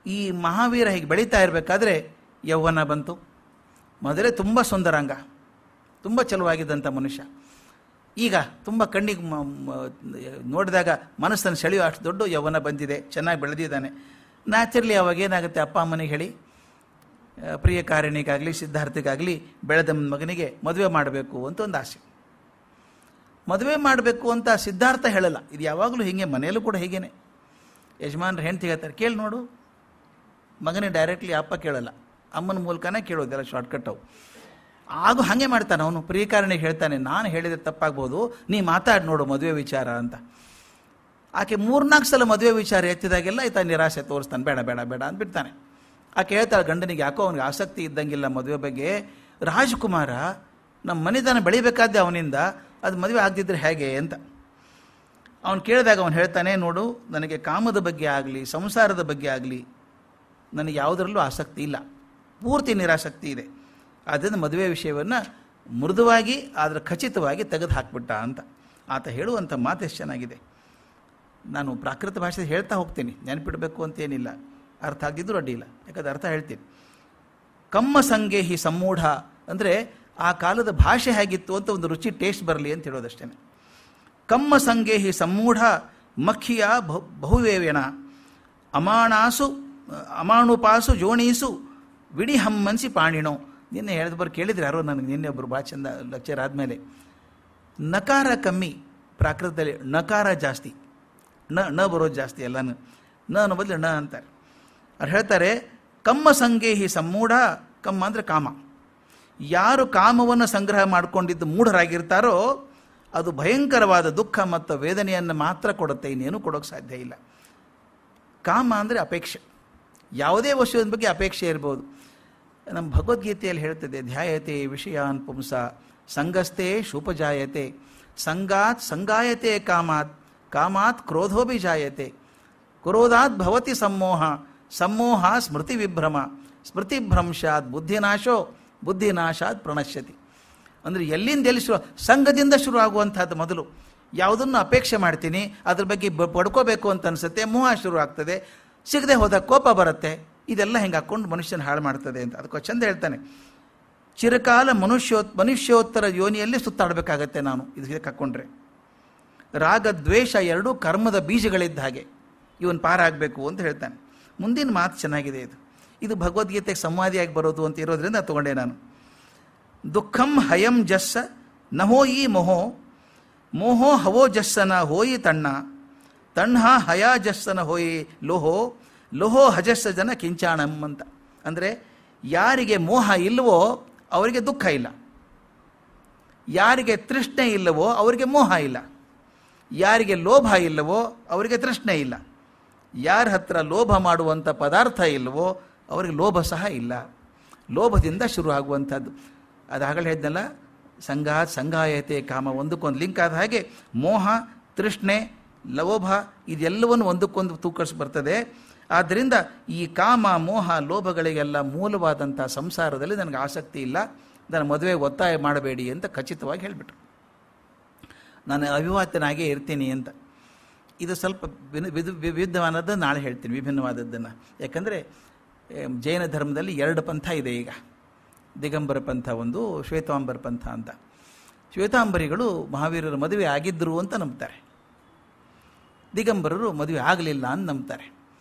ಈ ಮಹಾವೀರ ಹೀಗೆ ಬೆಳೀತಾ ಇರಬೇಕಾದ್ರೆ ಯೌವನ ಬಂತು. ಮೊದಲೇ ತುಂಬ ಸುಂದರಾಂಗ, ತುಂಬ ಚಲುವಾಗಿದ್ದಂಥ ಮನುಷ್ಯ. ಈಗ ತುಂಬ ಕಣ್ಣಿಗೆ ನೋಡಿದಾಗ ಮನಸ್ಸನ್ನು ಸೆಳೆಯುವ ಅಷ್ಟು ದೊಡ್ಡ ಯೌವನ ಬಂದಿದೆ, ಚೆನ್ನಾಗಿ ಬೆಳೆದಿದ್ದಾನೆ. ನ್ಯಾಚುರಲಿ ಅವಾಗ ಏನಾಗುತ್ತೆ, ಅಪ್ಪ ಅಮ್ಮನಿಗೆ ಹೇಳಿ ಪ್ರಿಯಕಾರಿಣಿಗಾಗಲಿ ಸಿದ್ಧಾರ್ಥಿಗಾಗಲಿ ಬೆಳೆದ ಮಗನಿಗೆ ಮದುವೆ ಮಾಡಬೇಕು ಅಂತ ಒಂದು ಆಸೆ. ಮದುವೆ ಮಾಡಬೇಕು ಅಂತ ಸಿದ್ಧಾರ್ಥ ಹೇಳಲ್ಲ, ಇದು ಯಾವಾಗಲೂ ಹೀಗೆ, ಮನೆಯಲ್ಲೂ ಕೂಡ ಹೀಗೇನೆ. ಯಜಮಾನ್ರು ಹೆಂಡ್ತಿ ಹೇಳ್ತಾರೆ, ಕೇಳಿ ನೋಡು. ಮಗನಿಗೆ ಡೈರೆಕ್ಟ್ಲಿ ಅಪ್ಪ ಕೇಳಲ್ಲ, ಅಮ್ಮನ ಮೂಲಕನೇ ಕೇಳೋದೆಲ್ಲ ಶಾರ್ಟ್ಕಟ್ ಅವು. ಆಗ ಹಾಗೆ ಮಾಡ್ತಾನೆ ಅವನು. ಪ್ರಿಯಕಾರಣಿಗೆ ಹೇಳ್ತಾನೆ, ನಾನು ಹೇಳಿದರೆ ತಪ್ಪಾಗ್ಬೋದು, ನೀ ಮಾತಾಡಿ ನೋಡು ಮದುವೆ ವಿಚಾರ ಅಂತ. ಆಕೆ 3-4 ಸಲ ಮದುವೆ ವಿಚಾರ ಎತ್ತಿದಾಗೆಲ್ಲ ಈತ ನಿರಾಸೆ ತೋರಿಸ್ತಾನೆ, ಬೇಡ ಬೇಡ ಬೇಡ ಅಂದ್ಬಿಡ್ತಾನೆ. ಆಕೆ ಹೇಳ್ತಾಳೆ ಗಂಡನಿಗೆ, ಯಾಕೋ ಅವನಿಗೆ ಆಸಕ್ತಿ ಇದ್ದಂಗಿಲ್ಲ ಮದುವೆ ಬಗ್ಗೆ. ರಾಜ್ಕುಮಾರ ನಮ್ಮ ಮನೆತನ ಬೆಳಿಬೇಕಾದ್ದೆ ಅವನಿಂದ, ಅದು ಮದುವೆ ಆಗದಿದ್ದರೆ ಹೇಗೆ ಅಂತ ಅವನು ಕೇಳಿದಾಗ ಅವನು ಹೇಳ್ತಾನೆ, ನೋಡು ನನಗೆ ಕಾಮದ ಬಗ್ಗೆ ಆಗಲಿ ಸಂಸಾರದ ಬಗ್ಗೆ ಆಗಲಿ ನನಗೆ ಯಾವುದರಲ್ಲೂ ಆಸಕ್ತಿ ಇಲ್ಲ, ಪೂರ್ತಿ ನಿರಾಸಕ್ತಿ ಇದೆ. ಆದ್ದರಿಂದ ಮದುವೆ ವಿಷಯವನ್ನು ಮೃದುವಾಗಿ ಆದರೆ ಖಚಿತವಾಗಿ ತೆಗೆದು ಹಾಕ್ಬಿಟ್ಟ ಅಂತ ಆತ ಹೇಳುವಂಥ ಮಾತು ಎಷ್ಟು ಚೆನ್ನಾಗಿದೆ. ನಾನು ಪ್ರಾಕೃತ ಭಾಷೆ ಹೇಳ್ತಾ ಹೋಗ್ತೀನಿ, ನೆನಪಿಡಬೇಕು ಅಂತೇನಿಲ್ಲ, ಅರ್ಥ ಆಗಿದ್ದರೂ ಅಡ್ಡಿಲ್ಲ, ಯಾಕಂದ್ರೆ ಅರ್ಥ ಹೇಳ್ತೀನಿ. ಕಮ್ಮ ಸಂಗೇಹಿ ಸಮ್ಮೂಢ ಅಂದರೆ ಆ ಕಾಲದ ಭಾಷೆ ಹೇಗಿತ್ತು ಅಂತ ಒಂದು ರುಚಿ ಟೇಸ್ಟ್ ಬರಲಿ ಅಂತ ಹೇಳೋದಷ್ಟೇ. ಕಮ್ಮ ಸಂಗೇಹಿ ಸಮ್ಮೂಢ ಮಖಿಯ ಬಹುವೇವ್ಯನ ಅಮಾಣುಪಾಸು ಜೋಣೀಸು ವಿಡಿ ಹಮ್ಮನ್ಸಿ ಪಾಣಿಣೋ. ನಿನ್ನೆ ಹೇಳಿದವರು ಕೇಳಿದ್ರೆ ಯಾರೋ ನನಗೆ, ನಿನ್ನೆ ಒಬ್ಬರು ಭಾಳ ಚಂದ ಲೆಕ್ಚರ್ ಆದಮೇಲೆ, ನಕಾರ ಕಮ್ಮಿ ಪ್ರಾಕೃತದಲ್ಲಿ, ನಕಾರ ಜಾಸ್ತಿ, ನ ಬರೋದು ಜಾಸ್ತಿ ಎಲ್ಲನೂ, ನ ಅನ್ನೋ ಬದಲು ಣ ಅಂತಾರೆ. ಅವ್ರು ಹೇಳ್ತಾರೆ, ಕಮ್ಮ ಸಂಗೇಹಿ ಸಮ್ಮೂಢ, ಕಮ್ಮ ಅಂದರೆ ಕಾಮ. ಯಾರು ಕಾಮವನ್ನು ಸಂಗ್ರಹ ಮಾಡಿಕೊಂಡಿದ್ದು ಮೂಢರಾಗಿರ್ತಾರೋ ಅದು ಭಯಂಕರವಾದ ದುಃಖ ಮತ್ತು ವೇದನೆಯನ್ನು ಮಾತ್ರ ಕೊಡುತ್ತೆ, ಇನ್ನೇನು ಕೊಡೋಕ್ಕೆ ಸಾಧ್ಯ ಇಲ್ಲ. ಕಾಮ ಅಂದರೆ ಅಪೇಕ್ಷೆ, ಯಾವುದೇ ವಸ್ತುವಿನ ಬಗ್ಗೆ ಅಪೇಕ್ಷೆ ಇರ್ಬೋದು. ನಮ್ಮ ಭಗವದ್ಗೀತೆಯಲ್ಲಿ ಹೇಳ್ತದೆ, ಧ್ಯಾಯತೆ ವಿಷಯಾನ್ ಪುಂಸ ಸಂಗಸ್ತೆ ಶೂಪಜಾಯತೆ ಸಂಗಾತ್ ಸಂಗಾಯತೆ ಕಾಮಾತ್ ಕಾಮಾತ್ ಕ್ರೋಧೋಭಿ ಜಾಯತೆ ಕ್ರೋಧಾತ್ ಭವತಿ ಸಮ್ಮೋಹ ಸಮ್ಮೋಹ ಸ್ಮೃತಿ ವಿಭ್ರಮ ಸ್ಮೃತಿಭ್ರಂಶಾತ್ ಬುದ್ಧಿನಾಶೋ ಬುದ್ಧಿನಾಶಾತ್ ಪ್ರಣಶ್ಯತಿ. ಅಂದರೆ ಎಲ್ಲಿಂದ ಎಲ್ಲಿ ಸಂಘದಿಂದ ಶುರು ಆಗುವಂಥದ್ದು. ಮೊದಲು ಯಾವುದನ್ನು ಅಪೇಕ್ಷೆ ಮಾಡ್ತೀನಿ, ಅದ್ರ ಬಗ್ಗೆ ಪಡ್ಕೋಬೇಕು ಅಂತ ಅನಿಸುತ್ತೆ, ಮೋಹ ಶುರು ಆಗ್ತದೆ, ಸಿಗದೆ ಹೋದಾಗ ಕೋಪ ಬರುತ್ತೆ. ಇದೆಲ್ಲ ಹೆಂಗೆ ಹಾಕ್ಕೊಂಡು ಮನುಷ್ಯನ ಹಾಳು ಮಾಡ್ತದೆ ಅಂತ ಅದಕ್ಕೆ ಚಂದ ಹೇಳ್ತಾನೆ. ಚಿರಕಾಲ ಮನುಷ್ಯೋತ್ತರ ಯೋನಿಯಲ್ಲಿ ಸುತ್ತಾಡಬೇಕಾಗತ್ತೆ ನಾನು ಇದಕ್ಕೆ ಹಾಕ್ಕೊಂಡ್ರೆ. ರಾಗ ದ್ವೇಷ ಎರಡೂ ಕರ್ಮದ ಬೀಜಗಳಿದ್ದ ಹಾಗೆ, ಇವನು ಪಾರಾಗಬೇಕು ಅಂತ ಹೇಳ್ತಾನೆ. ಮುಂದಿನ ಮಾತು ಚೆನ್ನಾಗಿದೆ, ಇದು ಭಗವದ್ಗೀತೆಗೆ ಸಂವಾದಿಯಾಗಿ ಬರೋದು ಅಂತ ಇರೋದ್ರಿಂದ ತಗೊಂಡೆ ನಾನು. ದುಃಖಂ ಹಯಂ ಜಸ್ಸ ನಹೋಯಿ ಮೊಹೋ ಮೋಹೋ ಹವೋ ಜಸ್ಸನ ಹೋಯಿ ತಣ್ಣ ತಣ್ಣ ಹಯ ಜಸ್ಸನ ಹೋಯಿ ಲೋಹೋ ಲೋಹೋ ಹಜಸ್ಸ ಜನ ಕಿಂಚಾಣಂ ಅಂತ. ಅಂದರೆ ಯಾರಿಗೆ ಮೋಹ ಇಲ್ಲವೋ ಅವರಿಗೆ ದುಃಖ ಇಲ್ಲ, ಯಾರಿಗೆ ತೃಷ್ಣೆ ಇಲ್ಲವೋ ಅವರಿಗೆ ಮೋಹ ಇಲ್ಲ, ಯಾರಿಗೆ ಲೋಭ ಇಲ್ಲವೋ ಅವರಿಗೆ ತೃಷ್ಣೆ ಇಲ್ಲ, ಯಾರ ಹತ್ರ ಲೋಭ ಮಾಡುವಂಥ ಪದಾರ್ಥ ಇಲ್ಲವೋ ಅವರಿಗೆ ಲೋಭ ಸಹ ಇಲ್ಲ. ಲೋಭದಿಂದ ಶುರು ಆಗುವಂಥದ್ದು ಅದು ಆಗಲೇ ಹೇಳಿದ್ನಲ್ಲ, ಸಂಗಾಯತೆ ಕಾಮ, ಒಂದಕ್ಕೊಂದು ಲಿಂಕ್ ಆದ ಹಾಗೆ ಮೋಹ ತೃಷ್ಣೆ ಲೋಭ ಇದೆಲ್ಲವನ್ನು ಒಂದಕ್ಕೊಂದು ತೂಕಡಿಸಿ ಬರ್ತದೆ. ಆದ್ದರಿಂದ ಈ ಕಾಮ ಮೋಹ ಲೋಭಗಳಿಗೆಲ್ಲ ಮೂಲವಾದಂಥ ಸಂಸಾರದಲ್ಲಿ ನನಗೆ ಆಸಕ್ತಿ ಇಲ್ಲ, ನನ್ನ ಮದುವೆಗೆ ಒತ್ತಾಯ ಮಾಡಬೇಡಿ ಅಂತ ಖಚಿತವಾಗಿ ಹೇಳಿಬಿಟ್ರು. ನಾನು ಅವಿವಾಹಿತನಾಗೇ ಇರ್ತೀನಿ ಅಂತ. ಇದು ಸ್ವಲ್ಪ ವಿವಿಧವಾದದ್ದು ನಾಳೆ ಹೇಳ್ತೀನಿ, ವಿಭಿನ್ನವಾದದ್ದನ್ನು. ಯಾಕಂದರೆ ಜೈನ ಧರ್ಮದಲ್ಲಿ 2 ಪಂಥ ಇದೆ ಈಗ, ದಿಗಂಬರ ಪಂಥ ಒಂದು, ಶ್ವೇತಾಂಬರ ಪಂಥ ಅಂತ. ಶ್ವೇತಾಂಬರಿಗಳು ಮಹಾವೀರರ ಮದುವೆ ಆಗಿದ್ದರು ಅಂತ ನಂಬ್ತಾರೆ, ದಿಗಂಬರರು ಮದುವೆ ಆಗಲಿಲ್ಲ ಅಂತ ನಂಬ್ತಾರೆ.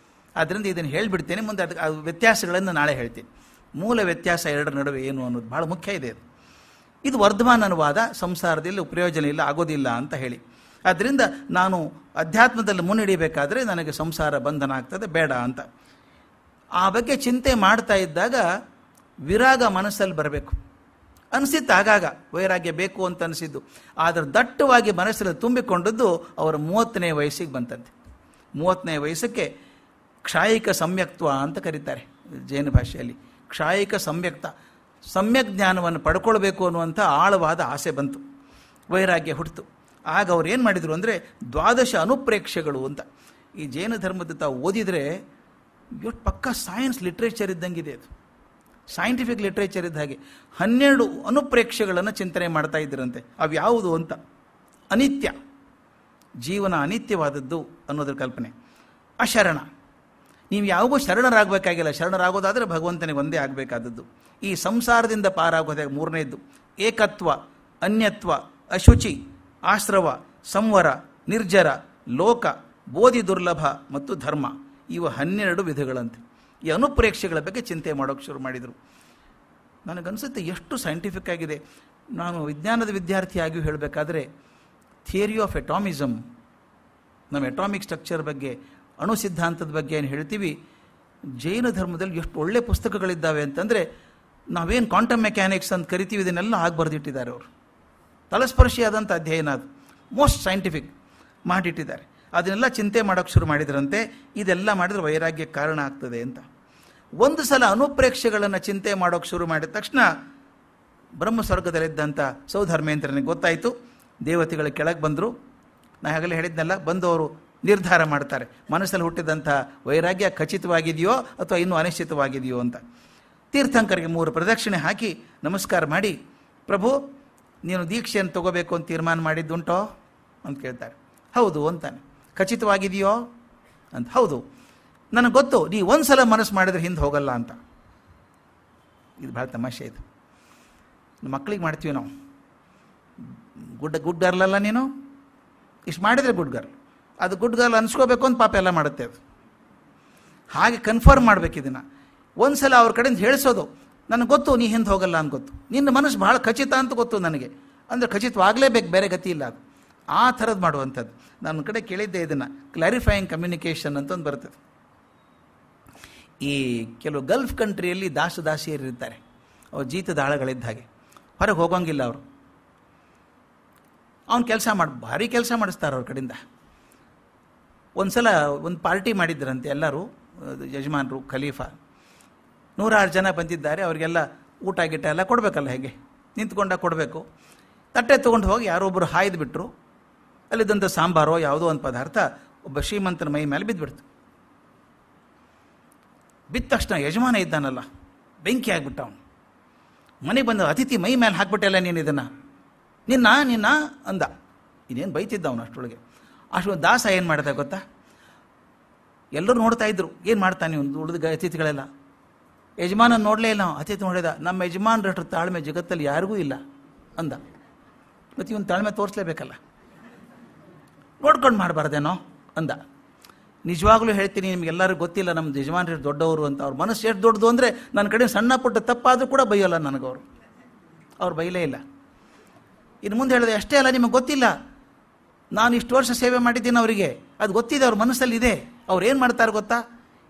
ಆದ್ದರಿಂದ ಇದನ್ನು ಹೇಳಿಬಿಡ್ತೇನೆ, ಮುಂದೆ ಅದಕ್ಕೆ ವ್ಯತ್ಯಾಸಗಳನ್ನು ನಾಳೆ ಹೇಳ್ತೀನಿ. ಮೂಲ ವ್ಯತ್ಯಾಸ ಎರಡರ ನಡುವೆ ಏನು ಅನ್ನೋದು ಭಾಳ ಮುಖ್ಯ ಇದೆ. ಇದು ವರ್ಧಮಾನವಾದ, ಸಂಸಾರದಲ್ಲಿ ಪ್ರಯೋಜನ ಇಲ್ಲ, ಆಗೋದಿಲ್ಲ ಅಂತ ಹೇಳಿ. ಆದ್ದರಿಂದ ನಾನು ಅಧ್ಯಾತ್ಮದಲ್ಲಿ ಮುನ್ನಡೆಯಬೇಕಾದ್ರೆ ನನಗೆ ಸಂಸಾರ ಬಂಧನ ಆಗ್ತದೆ, ಬೇಡ ಅಂತ. ಆ ಬಗ್ಗೆ ಚಿಂತೆ ಮಾಡ್ತಾ ಇದ್ದಾಗ ವಿರಾಗ ಮನಸ್ಸಲ್ಲಿ ಬರಬೇಕು ಅನಿಸಿತ್ತು. ಆಗಾಗ ವೈರಾಗ್ಯ ಬೇಕು ಅಂತ ಅನಿಸಿದ್ದು, ಆದರೆ ದಟ್ಟವಾಗಿ ಮನಸ್ಸಲ್ಲಿ ತುಂಬಿಕೊಂಡದ್ದು ಅವರ 30ನೇ ವಯಸ್ಸಿಗೆ ಬಂತಂತೆ. 30ನೇ ವಯಸ್ಸಕ್ಕೆ ಕ್ಷಾಯಿಕ ಸಮ್ಯಕ್ತ್ವ ಅಂತ ಕರೀತಾರೆ ಜೈನ ಭಾಷೆಯಲ್ಲಿ. ಕ್ಷಾಯಿಕ ಸಮ್ಯಕ್ತ, ಸಮ್ಯಕ್ ಜ್ಞಾನವನ್ನು ಪಡ್ಕೊಳ್ಬೇಕು ಅನ್ನುವಂಥ ಆಳವಾದ ಆಸೆ ಬಂತು, ವೈರಾಗ್ಯ ಹುಟ್ಟಿತು. ಆಗ ಅವ್ರು ಏನು ಮಾಡಿದರು ಅಂದರೆ 12 ಅನುಪ್ರೇಕ್ಷೆಗಳು ಅಂತ. ಈ ಜೈನ ಧರ್ಮದ ತಾವು ಓದಿದರೆ ಎಷ್ಟು ಪಕ್ಕ ಸೈನ್ಸ್ ಲಿಟ್ರೇಚರ್ ಇದ್ದಂಗಿದೆ, ಅದು ಸೈಂಟಿಫಿಕ್ ಲಿಟ್ರೇಚರ್ ಇದ್ದ ಹಾಗೆ. 12 ಅನುಪ್ರೇಕ್ಷೆಗಳನ್ನು ಚಿಂತನೆ ಮಾಡ್ತಾ ಇದ್ದರಂತೆ. ಅವು ಯಾವುದು ಅಂತ, ಅನಿತ್ಯ, ಜೀವನ ಅನಿತ್ಯವಾದದ್ದು ಅನ್ನೋದ್ರ ಕಲ್ಪನೆ. ಅಶರಣ, ನೀವು ಯಾವಾಗೂ ಶರಣರಾಗಬೇಕಾಗಿಲ್ಲ. ಶರಣರಾಗೋದಾದರೆ ಭಗವಂತನಿಗೆ ಒಂದೇ ಆಗಬೇಕಾದದ್ದು. ಈ ಸಂಸಾರದಿಂದ ಪಾರಾಗೋದೇ ಮೂರನೇದ್ದು. ಏಕತ್ವ, ಅನ್ಯತ್ವ, ಅಶುಚಿ, ಆಶ್ರವ, ಸಂವರ, ನಿರ್ಜರ, ಲೋಕ, ಬೋಧಿ ದುರ್ಲಭ ಮತ್ತು ಧರ್ಮ. ಇವು 12 ವಿಧಗಳಂತೆ. ಈ ಅನುಪ್ರೇಕ್ಷೆಗಳ ಬಗ್ಗೆ ಚಿಂತೆ ಮಾಡೋಕ್ಕೆ ಶುರು ಮಾಡಿದರು. ನನಗನ್ಸುತ್ತೆ ಎಷ್ಟು ಸೈಂಟಿಫಿಕ್ ಆಗಿದೆ. ನಾನು ವಿಜ್ಞಾನದ ವಿದ್ಯಾರ್ಥಿಯಾಗಿಯೂ ಹೇಳಬೇಕಾದ್ರೆ ಥಿಯರಿ ಆಫ್ ಎಟಾಮಿಸಮ್, ನಮ್ಮ ಎಟಾಮಿಕ್ ಸ್ಟ್ರಕ್ಚರ್ ಬಗ್ಗೆ, ಅಣು ಸಿದ್ಧಾಂತದ ಬಗ್ಗೆ ಏನು ಹೇಳ್ತೀವಿ, ಜೈನ ಧರ್ಮದಲ್ಲಿ ಎಷ್ಟು ಒಳ್ಳೆ ಪುಸ್ತಕಗಳಿದ್ದಾವೆ ಅಂತಂದರೆ, ನಾವೇನು ಕ್ವಾಂಟಮ್ ಮೆಕ್ಯಾನಿಕ್ಸ್ ಅಂತ ಕರಿತೀವಿ ಇದನ್ನೆಲ್ಲ ಆಗಿ ಬರೆದಿಟ್ಟಿದ್ದಾರೆ ಅವರು. ತಲಸ್ಪರ್ಶಿಯಾದಂಥ ಅಧ್ಯಯನ ಅದು, ಮೋಸ್ಟ್ ಸೈಂಟಿಫಿಕ್ ಮಾಡಿಟ್ಟಿದ್ದಾರೆ. ಅದನ್ನೆಲ್ಲ ಚಿಂತೆ ಮಾಡೋಕ್ಕೆ ಶುರು ಮಾಡಿದ್ರಂತೆ. ಇದೆಲ್ಲ ಮಾಡಿದ್ರೆ ವೈರಾಗ್ಯಕ್ಕೆ ಕಾರಣ ಆಗ್ತದೆ ಅಂತ. ಒಂದು ಸಲ ಅನುಪ್ರೇಕ್ಷೆಗಳನ್ನು ಚಿಂತೆ ಮಾಡೋಕ್ಕೆ ಶುರು ಮಾಡಿದ ತಕ್ಷಣ ಬ್ರಹ್ಮ ಸ್ವರ್ಗದಲ್ಲಿದ್ದಂಥ ಸೌಧರ್ಮೇಂದ್ರನಿಗೆ ಗೊತ್ತಾಯಿತು. ದೇವತೆಗಳ ಕೆಳಗೆ ಬಂದರು. ನಾ ಆಗಲೇ ಹೇಳಿದ್ನಲ್ಲ, ಬಂದವರು ನಿರ್ಧಾರ ಮಾಡ್ತಾರೆ ಮನಸ್ಸಲ್ಲಿ ಹುಟ್ಟಿದಂಥ ವೈರಾಗ್ಯ ಖಚಿತವಾಗಿದೆಯೋ ಅಥವಾ ಇನ್ನೂ ಅನಿಶ್ಚಿತವಾಗಿದೆಯೋ ಅಂತ. ತೀರ್ಥಂಕರಿಗೆ 3 ಪ್ರದಕ್ಷಿಣೆ ಹಾಕಿ ನಮಸ್ಕಾರ ಮಾಡಿ, ಪ್ರಭು ನೀನು ದೀಕ್ಷೆಯನ್ನು ತಗೋಬೇಕು ಅಂತ ತೀರ್ಮಾನ ಮಾಡಿದ್ದುಂಟೋ ಅಂತ ಕೇಳ್ತಾರೆ. ಹೌದು ಅಂತಾನೆ. ಖಚಿತವಾಗಿದೆಯೋ ಅಂತ. ಹೌದು, ನನಗೆ ಗೊತ್ತು ನೀ ಒಂದು ಸಲ ಮನಸ್ಸು ಮಾಡಿದ್ರೆ ಹಿಂದೆ ಹೋಗಲ್ಲ ಅಂತ. ಇದು ಭಾಳ ತಮಾಷೆ ಇದು. ಮಕ್ಕಳಿಗೆ ಮಾಡ್ತೀವಿ ನಾವು, ಗುಡ್ ಗರ್ಲ್ ಅಲ್ಲ ನೀನು, ಇಷ್ಟು ಮಾಡಿದರೆ ಗುಡ್ ಗರ್ಲ್, ಅದು ಗುಡ್ ಗರ್ಲ್ ಅನ್ಸ್ಕೋಬೇಕು ಅಂತ ಪಾಪ ಎಲ್ಲ ಮಾಡುತ್ತೆ ಅದು. ಹಾಗೆ ಕನ್ಫರ್ಮ್ ಮಾಡಬೇಕು ಇದನ್ನು. ಒಂದು ಸಲ ಅವ್ರ ಕಡೆಯಿಂದ ಹೇಳಿಸೋದು, ನನಗೆ ಗೊತ್ತು ನೀ ಹಿಂದೆ ಹೋಗಲ್ಲ ಅಂತ ಗೊತ್ತು, ನಿನ್ನ ಮನಸ್ಸು ಭಾಳ ಖಚಿತ ಅಂತ ಗೊತ್ತು ನನಗೆ, ಅಂದರೆ ಖಚಿತವಾಗಲೇಬೇಕು, ಬೇರೆ ಗತಿ ಇಲ್ಲ ಅದು. ಆ ಥರದ್ದು ಮಾಡುವಂಥದ್ದು. ನನ್ನ ಕಡೆ ಕೇಳಿದ್ದೆ ಇದನ್ನು, ಕ್ಲಾರಿಫೈಯಿಂಗ್ ಕಮ್ಯುನಿಕೇಷನ್ ಅಂತ ಒಂದು ಬರ್ತದೆ. ಈ ಕೆಲವು ಗಲ್ಫ್ ಕಂಟ್ರಿಯಲ್ಲಿ ದಾಸಿಯರಿರ್ತಾರೆ, ಅವ್ರು ಜೀತದ ಆಳಗಳಿದ್ದ ಹಾಗೆ, ಹೊರಗೆ ಹೋಗೋಂಗಿಲ್ಲ ಅವರು. ಅವ್ನು ಭಾರಿ ಕೆಲಸ ಮಾಡಿಸ್ತಾರೆ ಅವ್ರ ಕಡೆಯಿಂದ. ಒಂದು ಸಲ ಒಂದು ಪಾರ್ಟಿ ಮಾಡಿದ್ದರಂತೆ ಎಲ್ಲರೂ, ಯಜಮಾನರು, ಖಲೀಫಾ, 106 ಜನ ಬಂದಿದ್ದಾರೆ. ಅವರಿಗೆಲ್ಲ ಊಟ ಗೀಟ ಎಲ್ಲ ಕೊಡಬೇಕಲ್ಲ, ಹೇಗೆ ನಿಂತ್ಕೊಂಡಾಗ ಕೊಡಬೇಕು. ತಟ್ಟೆ ತೊಗೊಂಡು ಹೋಗಿ ಯಾರೊಬ್ಬರು ಹಾಯ್ದು ಬಿಟ್ಟರು. ಅಲ್ಲಿದ್ದಂಥ ಸಾಂಬಾರೋ ಯಾವುದೋ ಒಂದು ಪದಾರ್ಥ ಒಬ್ಬ ಶ್ರೀಮಂತನ ಮೈ ಮೇಲೆ ಬಿದ್ದುಬಿಡ್ತು. ಬಿದ್ದ ತಕ್ಷಣ ಯಜಮಾನ ಇದ್ದಾನಲ್ಲ, ಬೆಂಕಿ ಆಗಿಬಿಟ್ಟ ಅವನು. ಮನೆಗೆ ಬಂದ ಅತಿಥಿ ಮೈ ಮೇಲೆ ಹಾಕ್ಬಿಟ್ಟಲ್ಲ ನೀನು ಇದನ್ನು, ನಿನ್ನ ಅಂದ. ಇನ್ನೇನು ಬೈತಿದ್ದ ಅವನು ಅಷ್ಟರೊಳಗೆ. ಅಷ್ಟು ದಾಸ ಏನು ಮಾಡ್ದ ಗೊತ್ತಾ, ಎಲ್ಲರೂ ನೋಡ್ತಾ ಇದ್ರು, ಏನು ಮಾಡ್ತಾನೆ ಇವನು, ಉಳಿದ ಅತಿಥಿಗಳೆಲ್ಲ. ಯಜಮಾನ ನೋಡಲೇ ಇಲ್ಲ, ಅತಿಥಿ ನೋಡಿದ. ನಮ್ಮ ಯಜಮಾನರಷ್ಟು ತಾಳ್ಮೆ ಜಗತ್ತಲ್ಲಿ ಯಾರಿಗೂ ಇಲ್ಲ ಅಂದ. ಮತ್ತು ಇವನು ತಾಳ್ಮೆ ತೋರಿಸ್ಲೇಬೇಕಲ್ಲ, ನೋಡ್ಕೊಂಡು ಮಾಡಬಾರ್ದೇನೋ ಅಂದ. ನಿಜವಾಗ್ಲೂ ಹೇಳ್ತೀನಿ, ನಿಮಗೆಲ್ಲರಿಗೂ ಗೊತ್ತಿಲ್ಲ ನಮ್ಮ ಯಜಮಾನರು ಎಷ್ಟು ದೊಡ್ಡವರು ಅಂತ. ಅವ್ರ ಮನಸ್ಸು ಎಷ್ಟು ದೊಡ್ಡದು ಅಂದರೆ ನನ್ನ ಕಡೆ ಸಣ್ಣ ಪುಟ್ಟ ತಪ್ಪಾದರೂ ಕೂಡ ಬೈಯೋಲ್ಲ ನನಗವರು. ಅವ್ರು ಬೈಲೇ ಇಲ್ಲ. ಇನ್ನು ಮುಂದೆ ಹೇಳಿದೆ, ಅಷ್ಟೇ ಅಲ್ಲ, ನಿಮಗೆ ಗೊತ್ತಿಲ್ಲ, ನಾನು ಇಷ್ಟು ವರ್ಷ ಸೇವೆ ಮಾಡಿದ್ದೀನಿ ಅವರಿಗೆ, ಅದು ಗೊತ್ತಿದೆ, ಅವ್ರ ಮನಸ್ಸಲ್ಲಿ ಇದೆ. ಅವ್ರು ಏನು ಮಾಡ್ತಾರೆ ಗೊತ್ತಾ,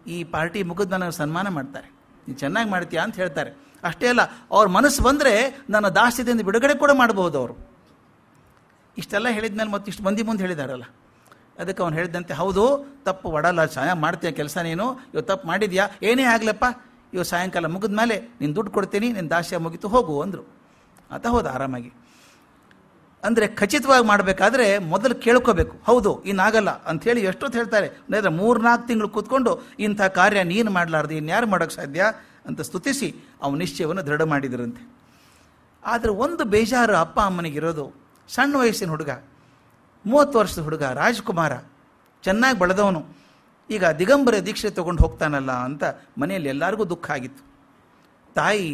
ಈ ಪಾರ್ಟಿ ಮುಗಿದು ನನಗೆ ಸನ್ಮಾನ ಮಾಡ್ತಾರೆ, ನೀನು ಚೆನ್ನಾಗಿ ಮಾಡ್ತೀಯಾ ಅಂತ ಹೇಳ್ತಾರೆ. ಅಷ್ಟೇ ಅಲ್ಲ, ಅವ್ರ ಮನಸ್ಸು ಬಂದರೆ ನನ್ನ ದಾಸ್ಯದಿಂದ ಬಿಡುಗಡೆ ಕೂಡ ಮಾಡಬಹುದು ಅವರು. ಇಷ್ಟೆಲ್ಲ ಹೇಳಿದ್ಮೇಲೆ ಮತ್ತೆ ಇಷ್ಟು ಮಂದಿ ಮುಂದೆ ಹೇಳಿದಾರಲ್ಲ, ಅದಕ್ಕೆ ಅವನು ಹೇಳಿದಂತೆ, ಹೌದು ತಪ್ಪು ಒಡಲ್ಲ, ಸಹಾಯ ಮಾಡ್ತೀಯ ಕೆಲಸ, ನೀನು ಇವತ್ತು ತಪ್ಪು ಮಾಡಿದ್ಯಾ, ಏನೇ ಆಗಲಪ್ಪ, ಇವತ್ತು ಸಾಯಂಕಾಲ ಮುಗಿದ ಮೇಲೆ ನೀನು ದುಡ್ಡು ಕೊಡ್ತೀನಿ, ನಿನ್ನ ದಾಸ್ಯ ಮುಗಿತು, ಹೋಗು ಅಂದರು. ಆತ ಹೋದ ಆರಾಮಾಗಿ. ಅಂದರೆ ಖಚಿತವಾಗಿ ಮಾಡಬೇಕಾದ್ರೆ ಮೊದಲು ಕೇಳ್ಕೋಬೇಕು, ಹೌದು ಇನ್ನಾಗಲ್ಲ ಅಂಥೇಳಿ. ಎಷ್ಟೊತ್ತು ಹೇಳ್ತಾರೆ, 3-4 ತಿಂಗಳು ಕೂತ್ಕೊಂಡು ಇಂಥ ಕಾರ್ಯ ನೀನು ಮಾಡಲಾರ್ದು ಇನ್ಯಾರು ಮಾಡೋಕ್ಕೆ ಸಾಧ್ಯ ಅಂತ ಸ್ತುತಿಸಿ ಅವನ ನಿಶ್ಚಯವನ್ನು ದೃಢ ಮಾಡಿದರಂತೆ. ಆದರೆ ಒಂದು ಬೇಜಾರು ಅಪ್ಪ ಅಮ್ಮನಿಗಿರೋದು, ಸಣ್ಣ ವಯಸ್ಸಿನ ಹುಡುಗ, 30 ವರ್ಷದ ಹುಡುಗ, ರಾಜ್ಕುಮಾರ, ಚೆನ್ನಾಗಿ ಬೆಳೆದವನು, ಈಗ ದಿಗಂಬರ ದೀಕ್ಷೆ ತೊಗೊಂಡು ಹೋಗ್ತಾನಲ್ಲ ಅಂತ ಮನೆಯಲ್ಲಿ ಎಲ್ಲರಿಗೂ ದುಃಖ ಆಗಿತ್ತು. ತಾಯಿ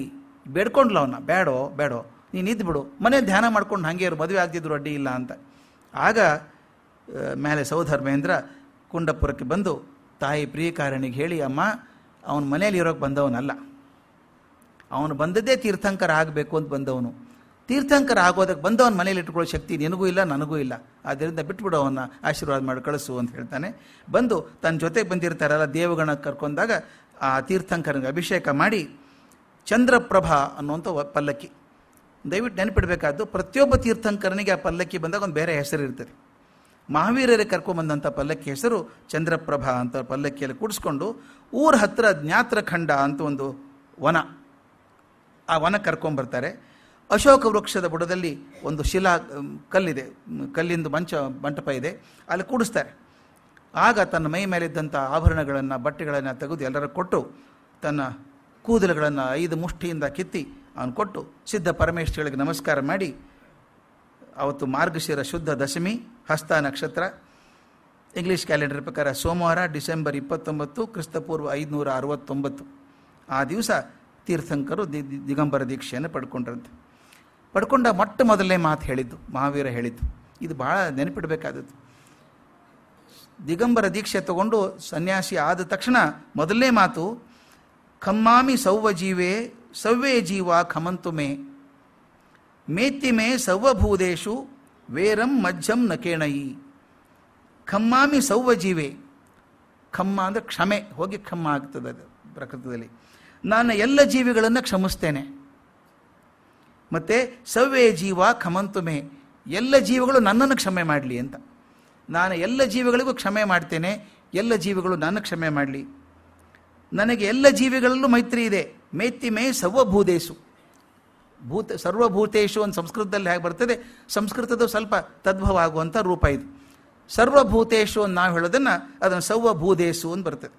ಬೇಡ್ಕೊಂಡ್ಲ ಅವನ್ನ, ಬೇಡೋ ನೀನು ಇದ್ದುಬಿಡು, ಮನೇಲಿ ಧ್ಯಾನ ಮಾಡ್ಕೊಂಡು ಹಾಗೆ ಇರು, ಮದುವೆ ಆಗ್ತಿದ್ರು ಅಡ್ಡಿ ಇಲ್ಲ ಅಂತ. ಆಗ ಮೇಲೆ ಸೌಧರ್ಮೇಂದ್ರ ಕುಂಡಪುರಕ್ಕೆ ಬಂದು ತಾಯಿ ಪ್ರಿಯಕಾರಣಿಗೆ ಹೇಳಿ, ಅಮ್ಮ ಅವನ ಮನೇಲಿ ಇರೋಕ್ಕೆ ಬಂದವನಲ್ಲ, ಅವನು ಬಂದದ್ದೇ ತೀರ್ಥಂಕರ ಆಗಬೇಕು ಅಂತ ಬಂದವನು. ತೀರ್ಥಂಕರ ಆಗೋದಕ್ಕೆ ಬಂದವನ ಮನೇಲಿ ಇಟ್ಕೊಳ್ಳೋ ಶಕ್ತಿ ನಿನಗೂ ಇಲ್ಲ, ನನಗೂ ಇಲ್ಲ, ಆದ್ದರಿಂದ ಬಿಟ್ಬಿಡು, ಅವನ್ನ ಆಶೀರ್ವಾದ ಮಾಡಿ ಕಳಿಸು ಅಂತ ಹೇಳ್ತಾನೆ. ಬಂದು ತನ್ನ ಜೊತೆಗೆ ಬಂದಿರ್ತಾರಲ್ಲ ದೇವಗಣ ಕರ್ಕೊಂಡಾಗ ಆ ತೀರ್ಥಂಕರನಿಗೆ ಅಭಿಷೇಕ ಮಾಡಿ, ಚಂದ್ರಪ್ರಭಾ ಅನ್ನುವಂಥ ಪಲ್ಲಕ್ಕಿ, ದಯವಿಟ್ಟು ನೆನಪಿಡಬೇಕಾದ್ದು, ಪ್ರತಿಯೊಬ್ಬ ತೀರ್ಥಂಕರನಿಗೆ ಆ ಪಲ್ಲಕ್ಕಿ ಬಂದಾಗ ಒಂದು ಬೇರೆ ಹೆಸರು ಇರ್ತದೆ. ಮಹಾವೀರರಿಗೆ ಕರ್ಕೊಂಬಂದಂಥ ಪಲ್ಲಕ್ಕಿ ಹೆಸರು ಚಂದ್ರಪ್ರಭಾ ಅಂತ. ಪಲ್ಲಕ್ಕಿಯಲ್ಲಿ ಕೂಡಿಸ್ಕೊಂಡು ಊರ ಹತ್ತಿರ ಜ್ಞಾತ್ರಖಂಡ ಅಂತ ಒಂದು ವನ, ಆ ವನ ಕರ್ಕೊಂಬರ್ತಾರೆ. ಅಶೋಕ ವೃಕ್ಷದ ಬುಡದಲ್ಲಿ ಒಂದು ಶಿಲಾ ಕಲ್ಲಿದೆ, ಕಲ್ಲಿಂದು ಮಂಟಪ ಇದೆ, ಅಲ್ಲಿ ಕೂಡಿಸ್ತಾರೆ. ಆಗ ತನ್ನ ಮೈ ಮೇಲಿದ್ದಂಥ ಆಭರಣಗಳನ್ನು, ಬಟ್ಟೆಗಳನ್ನು ತೆಗೆದು ಎಲ್ಲರ ಕೊಟ್ಟು, ತನ್ನ ಕೂದಲುಗಳನ್ನು 5 ಮುಷ್ಟಿಯಿಂದ ಕಿತ್ತಿ ಅವನು ಕೊಟ್ಟು, ಸಿದ್ಧ ಪರಮೇಶ್ವರಿಗೆ ನಮಸ್ಕಾರ ಮಾಡಿ, ಅವತ್ತು ಮಾರ್ಗಶಿರ ಶುದ್ಧ ದಶಮಿ, ಹಸ್ತ ನಕ್ಷತ್ರ, ಇಂಗ್ಲೀಷ್ ಕ್ಯಾಲೆಂಡರ್ ಪ್ರಕಾರ ಸೋಮವಾರ ಡಿಸೆಂಬರ್ 29 ಕ್ರಿಸ್ತಪೂರ್ವ 569 ಆ ದಿವಸ ತೀರ್ಥಂಕರು ದಿಗಂಬರ ದೀಕ್ಷೆಯನ್ನು ಪಡ್ಕೊಂಡ್ರಂತೆ. ಪಡ್ಕೊಂಡ ಮೊಟ್ಟ ಮೊದಲನೇ ಮಾತು ಹೇಳಿದ್ದು ಮಹಾವೀರ ಹೇಳಿದ್ದು, ಇದು ಭಾಳ ನೆನಪಿಡಬೇಕಾದದ್ದು. ದಿಗಂಬರ ದೀಕ್ಷೆ ತಗೊಂಡು ಸನ್ಯಾಸಿ ಆದ ತಕ್ಷಣ ಮೊದಲನೇ ಮಾತು, ಖಮ್ಮಾಮಿ ಸೌವಜೀವೇ ಸವ್ವೇ ಜೀವ ಖಮಂತು ಮೇ ಮೇತ್ತಿ ಮೇ ಸವ್ವಭೂದೇಶು ವೇರಂ ಮಜ್ಜಂ ನಕೇಣಯಿ. ಖಮ್ಮಾಮಿ ಸೌವಜೀವೇ, ಖಮ್ಮ ಅಂದರೆ ಕ್ಷಮೆ, ಹೋಗಿ ಖಮ್ಮ ಆಗ್ತದೆ ಅದು ಪ್ರಕೃತದಲ್ಲಿ. ನಾನು ಎಲ್ಲ ಜೀವಿಗಳನ್ನು ಕ್ಷಮಿಸ್ತೇನೆ. ಮತ್ತು ಸವ್ವೇ ಜೀವ ಖಮಂತು ಮೇ, ಎಲ್ಲ ಜೀವಿಗಳು ನನ್ನನ್ನು ಕ್ಷಮೆ ಮಾಡಲಿ ಅಂತ. ನಾನು ಎಲ್ಲ ಜೀವಿಗಳಿಗೂ ಕ್ಷಮೆ ಮಾಡ್ತೇನೆ, ಎಲ್ಲ ಜೀವಿಗಳು ನನ್ನ ಕ್ಷಮೆ ಮಾಡಲಿ. ನನಗೆ ಎಲ್ಲ ಜೀವಿಗಳಲ್ಲೂ ಮೈತ್ರಿ ಇದೆ. ಮೇತ್ತಿ ಮೇ ಸರ್ವಭೂತೇಶು, ಸರ್ವಭೂತೇಶು ಅಂತ ಸಂಸ್ಕೃತದಲ್ಲಿ ಹೇಗೆ ಬರ್ತದೆ, ಸಂಸ್ಕೃತದ ಸ್ವಲ್ಪ ತದ್ಭವಾಗುವಂಥ ರೂಪ ಇದು. ಸರ್ವಭೂತೇಶು ಅಂತ ನಾವು ಹೇಳೋದನ್ನು ಅದನ್ನು ಸರ್ವಭೂತೇಶು ಅಂತ ಬರ್ತದೆ.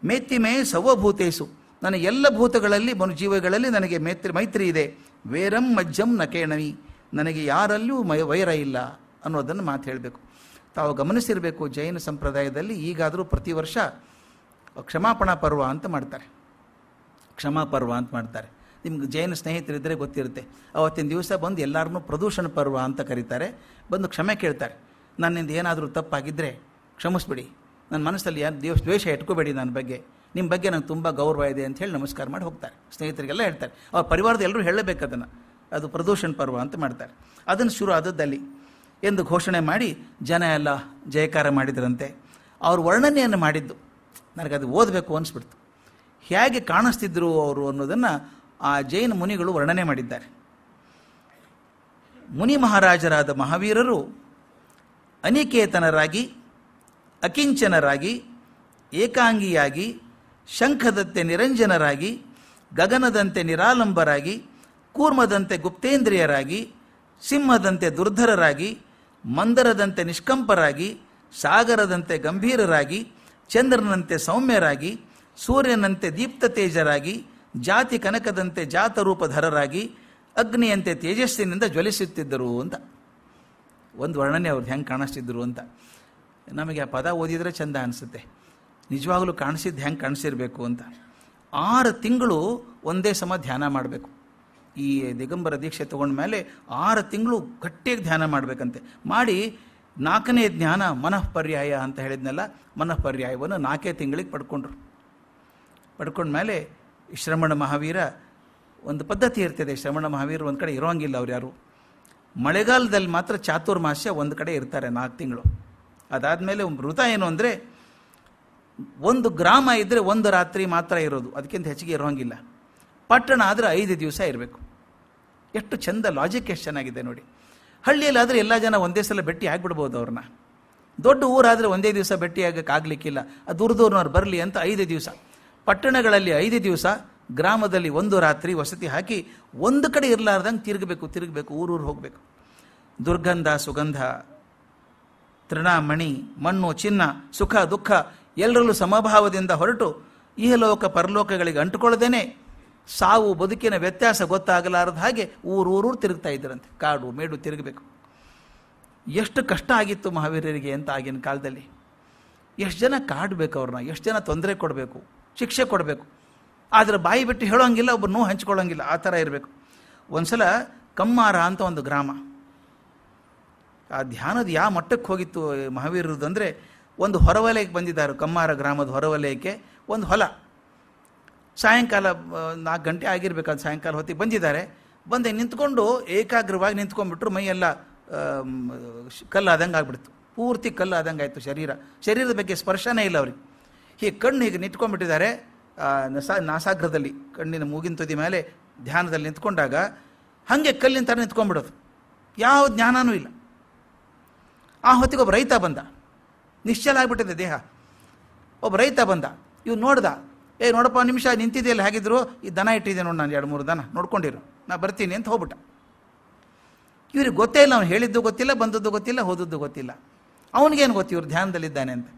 ಮೇತ್ತಿ ಮೇ ಸರ್ವಭೂತೇಶು, ನನಗೆ ಎಲ್ಲ ಭೂತಗಳಲ್ಲಿ ಜೀವಗಳಲ್ಲಿ ನನಗೆ ಮೈತ್ರಿ ಇದೆ. ವೇರಂ ಮಜ್ಜಂ ನಕೇಣವಿ, ನನಗೆ ಯಾರಲ್ಲೂ ವೈರ ಇಲ್ಲ ಅನ್ನೋದನ್ನು ಮಾತು ಹೇಳಬೇಕು. ತಾವು ಗಮನಿಸಿರಬೇಕು, ಜೈನ ಸಂಪ್ರದಾಯದಲ್ಲಿ ಈಗಾದರೂ ಪ್ರತಿ ವರ್ಷ ಕ್ಷಮಾಪಣಾ ಪರ್ವ ಅಂತ ಮಾಡ್ತಾರೆ. ಕ್ಷಮಾಪರ್ವ ಅಂತ ಮಾಡ್ತಾರೆ. ನಿಮ್ಗೆ ಜೈನ ಸ್ನೇಹಿತರಿದ್ದರೆ ಗೊತ್ತಿರುತ್ತೆ. ಅವತ್ತಿನ ದಿವಸ ಬಂದು ಎಲ್ಲರನ್ನೂ ಪ್ರದೂಷಣ ಪರ್ವ ಅಂತ ಕರೀತಾರೆ. ಬಂದು ಕ್ಷಮೆ ಕೇಳ್ತಾರೆ. ನನ್ನಿಂದ ಏನಾದರೂ ತಪ್ಪಾಗಿದ್ದರೆ ಕ್ಷಮಿಸ್ಬಿಡಿ, ನನ್ನ ಮನಸ್ಸಲ್ಲಿ ದ್ವೇಷ ಇಟ್ಕೋಬೇಡಿ, ನನ್ನ ಬಗ್ಗೆ ನಿಮ್ಮ ಬಗ್ಗೆ ನಂಗೆ ತುಂಬ ಗೌರವ ಇದೆ ಅಂತ ಹೇಳಿ ನಮಸ್ಕಾರ ಮಾಡಿ ಹೋಗ್ತಾರೆ. ಸ್ನೇಹಿತರಿಗೆಲ್ಲ ಹೇಳ್ತಾರೆ. ಅವ್ರ ಪರಿವಾರದ ಎಲ್ಲರೂ ಹೇಳಬೇಕು ಅದನ್ನು. ಅದು ಪ್ರದೂಷಣ ಪರ್ವ ಅಂತ ಮಾಡ್ತಾರೆ. ಅದನ್ನು ಶುರು ಆದದ್ದಲ್ಲಿ ಎಂದು ಘೋಷಣೆ ಮಾಡಿ ಜನ ಎಲ್ಲ ಜಯಕಾರ ಮಾಡಿದ್ರಂತೆ. ಅವ್ರ ವರ್ಣನೆಯನ್ನು ಮಾಡಿದ್ದು ನನಗದು ಓದಬೇಕು ಅನಿಸ್ಬಿಡ್ತು. ಹೇಗೆ ಕಾಣಿಸ್ತಿದ್ರು ಅವರು ಅನ್ನೋದನ್ನು ಆ ಜೈನ ಮುನಿಗಳು ವರ್ಣನೆ ಮಾಡಿದ್ದಾರೆ. ಮುನಿ ಮಹಾರಾಜರಾದ ಮಹಾವೀರರು ಅನಿಕೇತನರಾಗಿ, ಅಕಿಂಚನರಾಗಿ, ಏಕಾಂಗಿಯಾಗಿ, ಶಂಖದಂತೆ ನಿರಂಜನರಾಗಿ, ಗಗನದಂತೆ ನಿರಾಲಂಬರಾಗಿ, ಕೂರ್ಮದಂತೆ ಗುಪ್ತೇಂದ್ರಿಯರಾಗಿ, ಸಿಂಹದಂತೆ ದುರ್ಧರರಾಗಿ, ಮಂದರದಂತೆ ನಿಷ್ಕಂಪರಾಗಿ, ಸಾಗರದಂತೆ ಗಂಭೀರರಾಗಿ, ಚಂದ್ರನಂತೆ ಸೌಮ್ಯರಾಗಿ, ಸೂರ್ಯನಂತೆ ದೀಪ್ತ ತೇಜರಾಗಿ, ಜಾತಿ ಕನಕದಂತೆ ಜಾತರೂಪಧರರಾಗಿ, ಅಗ್ನಿಯಂತೆ ತೇಜಸ್ಸಿನಿಂದ ಜ್ವಲಿಸುತ್ತಿದ್ದರು ಅಂತ ಒಂದು ವರ್ಣನೆ ಅವ್ರದ್ದು ಹೆಂಗೆ ಕಾಣಿಸ್ತಿದ್ರು ಅಂತ. ನಮಗೆ ಆ ಪದ ಓದಿದರೆ ಚಂದ ಅನಿಸುತ್ತೆ. ನಿಜವಾಗಲೂ ಕಾಣಿಸಿದ್ದು ಹೆಂಗೆ ಕಾಣಿಸಿರ್ಬೇಕು ಅಂತ. 6 ತಿಂಗಳು ಒಂದೇ ಸಮ ಧ್ಯಾನ ಮಾಡಬೇಕು. ಈ ದಿಗಂಬರ ದೀಕ್ಷೆ ತೊಗೊಂಡ ಮೇಲೆ 6 ತಿಂಗಳು ಗಟ್ಟಿಯಾಗಿ ಧ್ಯಾನ ಮಾಡಬೇಕಂತೆ. ಮಾಡಿ 4ನೇ ಜ್ಞಾನ ಮನಃಪರ್ಯಾಯ ಅಂತ ಹೇಳಿದ್ನಲ್ಲ, ಮನಃಪರ್ಯಾಯವನ್ನು 4 ತಿಂಗಳಿಗೆ ಪಡ್ಕೊಂಡ್ರು. ಪಡ್ಕೊಂಡ್ಮೇಲೆ ಶ್ರಮಣ ಮಹಾವೀರ, ಒಂದು ಪದ್ಧತಿ ಇರ್ತದೆ, ಶ್ರಮಣ ಮಹಾವೀರ ಒಂದು ಕಡೆ ಇರೋಂಗಿಲ್ಲ ಅವ್ರು ಯಾರು. ಮಳೆಗಾಲದಲ್ಲಿ ಮಾತ್ರ ಚಾತುರ್ಮಾಸ್ಯ ಒಂದು ಕಡೆ ಇರ್ತಾರೆ 4 ತಿಂಗಳು. ಅದಾದಮೇಲೆ ವೃತ ಏನು ಅಂದರೆ 1 ಗ್ರಾಮ ಇದ್ದರೆ 1 ರಾತ್ರಿ ಮಾತ್ರ ಇರೋದು, ಅದಕ್ಕಿಂತ ಹೆಚ್ಚಿಗೆ ಇರೋಂಗಿಲ್ಲ. ಪಟ್ಟಣ ಆದರೆ 5 ದಿವಸ ಇರಬೇಕು. ಎಷ್ಟು ಚಂದ, ಲಾಜಿಕ್ ಎಷ್ಟು ಚೆನ್ನಾಗಿದೆ ನೋಡಿ. ಹಳ್ಳಿಯಲ್ಲಾದರೆ ಎಲ್ಲ ಜನ ಒಂದೇ ಸಲ ಭೇಟಿ ಆಗಿಬಿಡ್ಬೋದು ಅವ್ರನ್ನ. ದೊಡ್ಡ ಊರಾದರೆ ಒಂದೇ ದಿವಸ ಭೇಟಿ ಆಗಲಿಕ್ಕಾಗಲಿಕ್ಕಿಲ್ಲ, ದೂರದೂರ್ನವ್ರು ಬರಲಿ ಅಂತ 5 ದಿವಸ. ಪಟ್ಟಣಗಳಲ್ಲಿ 5 ದಿವಸ, ಗ್ರಾಮದಲ್ಲಿ 1 ರಾತ್ರಿ ವಸತಿ ಹಾಕಿ ಒಂದು ಕಡೆ ಇರಲಾರ್ದಂಗೆ ತಿರುಗಬೇಕು, ಊರೂರು ಹೋಗಬೇಕು. ದುರ್ಗಂಧ ಸುಗಂಧ, ತೃಣಮಣಿ, ಮಣ್ಣು ಚಿನ್ನ, ಸುಖ ದುಃಖ ಎಲ್ಲರಲ್ಲೂ ಸಮಭಾವದಿಂದ ಹೊರಟು ಇಹಲೋಕ ಪರಲೋಕಗಳಿಗೆ ಅಂಟುಕೊಳ್ಳದೇನೆ ಸಾವು ಬದುಕಿನ ವ್ಯತ್ಯಾಸ ಗೊತ್ತಾಗಲಾರದ ಹಾಗೆ ಊರೂರು ತಿರುಗ್ತಾ ಇದ್ದರಂತೆ. ಕಾಡು ಮೇಡು ತಿರುಗಬೇಕು. ಎಷ್ಟು ಕಷ್ಟ ಆಗಿತ್ತು ಮಹಾವೀರರಿಗೆ ಅಂತ ಆಗಿನ ಕಾಲದಲ್ಲಿ. ಎಷ್ಟು ಜನ ಕಾಡಬೇಕು ಅವ್ರನ್ನ, ಎಷ್ಟು ಜನ ತೊಂದರೆ ಕೊಡಬೇಕು, ಶಿಕ್ಷೆ ಕೊಡಬೇಕು. ಆದರೆ ಬಾಯಿ ಬಿಟ್ಟು ಹೇಳೋಂಗಿಲ್ಲ, ಒಬ್ಬರು ನೋವು ಹಂಚ್ಕೊಳ್ಳೋಂಗಿಲ್ಲ, ಆ ಥರ ಇರಬೇಕು. ಒಂದು ಸಲ ಕಮ್ಮಾರ ಅಂತ ಒಂದು ಗ್ರಾಮ, ಆ ಧ್ಯಾನದ ಯಾವ ಮಟ್ಟಕ್ಕೆ ಹೋಗಿತ್ತು ಮಹಾವೀರರದ್ದು ಅಂದರೆ, ಒಂದು ಹೊರವಲಯಕ್ಕೆ ಬಂದಿದ್ದಾರೆ. ಕಮ್ಮಾರ ಗ್ರಾಮದ ಹೊರವಲಯಕ್ಕೆ ಒಂದು ಹೊಲ. ಸಾಯಂಕಾಲ 4 ಗಂಟೆ ಆಗಿರ್ಬೇಕಾದ ಸಾಯಂಕಾಲ ಹೊತ್ತಿಗೆ ಬಂದಿದ್ದಾರೆ. ಬಂದೆ ನಿಂತ್ಕೊಂಡು ಏಕಾಗ್ರವಾಗಿ ನಿಂತ್ಕೊಂಡ್ಬಿಟ್ರು. ಮೈಯೆಲ್ಲ ಕಲ್ಲು ಆದಂಗೆ ಆಗ್ಬಿಡ್ತು, ಪೂರ್ತಿ ಕಲ್ಲು ಆದಂಗೆ ಆಯಿತು. ಶರೀರದ ಬಗ್ಗೆ ಸ್ಪರ್ಶನೇ ಇಲ್ಲ ಅವ್ರಿಗೆ. ಹೀಗೆ ಕಣ್ಣು ಹೀಗೆ ನಿಂತ್ಕೊಂಡ್ಬಿಟ್ಟಿದ್ದಾರೆ. ನಾಸಾಗ್ರದಲ್ಲಿ ಕಣ್ಣಿನ ಮೂಗಿನ ತುದಿ ಮೇಲೆ ಧ್ಯಾನದಲ್ಲಿ ನಿಂತ್ಕೊಂಡಾಗ ಹಾಗೆ ಕಲ್ಲಿನ ಥರ ನಿಂತ್ಕೊಂಡ್ಬಿಡೋದು, ಯಾವ ಜ್ಞಾನವೂ ಇಲ್ಲ. ಆ ಹೊತ್ತಿಗೆ ಒಬ್ಬ ರೈತ ಬಂದ. ನಿಶ್ಚಲ ಆಗಿಬಿಟ್ಟಿದೆ ದೇಹ. ಒಬ್ಬ ರೈತ ಬಂದ. ಇವ್ ನೋಡ್ದ, ನೋಡಪ್ಪ ನಿಮಿಷ ನಿಂತಿದೆಯಲ್ಲ, ಹೇಗಿದ್ರು ಈ ದನ ಇಟ್ಟಿದೆ ನೋಡಿ, ನಾನು 2-3 ದನ ನೋಡ್ಕೊಂಡಿರು, ನಾ ಬರ್ತೀನಿ ಅಂತ ಹೋಗ್ಬಿಟ್ಟ. ಇವ್ರಿಗೆ ಗೊತ್ತೇ ಇಲ್ಲ, ಅವ್ನು ಹೇಳಿದ್ದು ಗೊತ್ತಿಲ್ಲ, ಬಂದದ್ದು ಗೊತ್ತಿಲ್ಲ, ಹೋದದ್ದು ಗೊತ್ತಿಲ್ಲ. ಅವನಿಗೇನು ಗೊತ್ತು ಇವ್ರು ಧ್ಯಾನದಲ್ಲಿದ್ದಾನೆ ಅಂತ.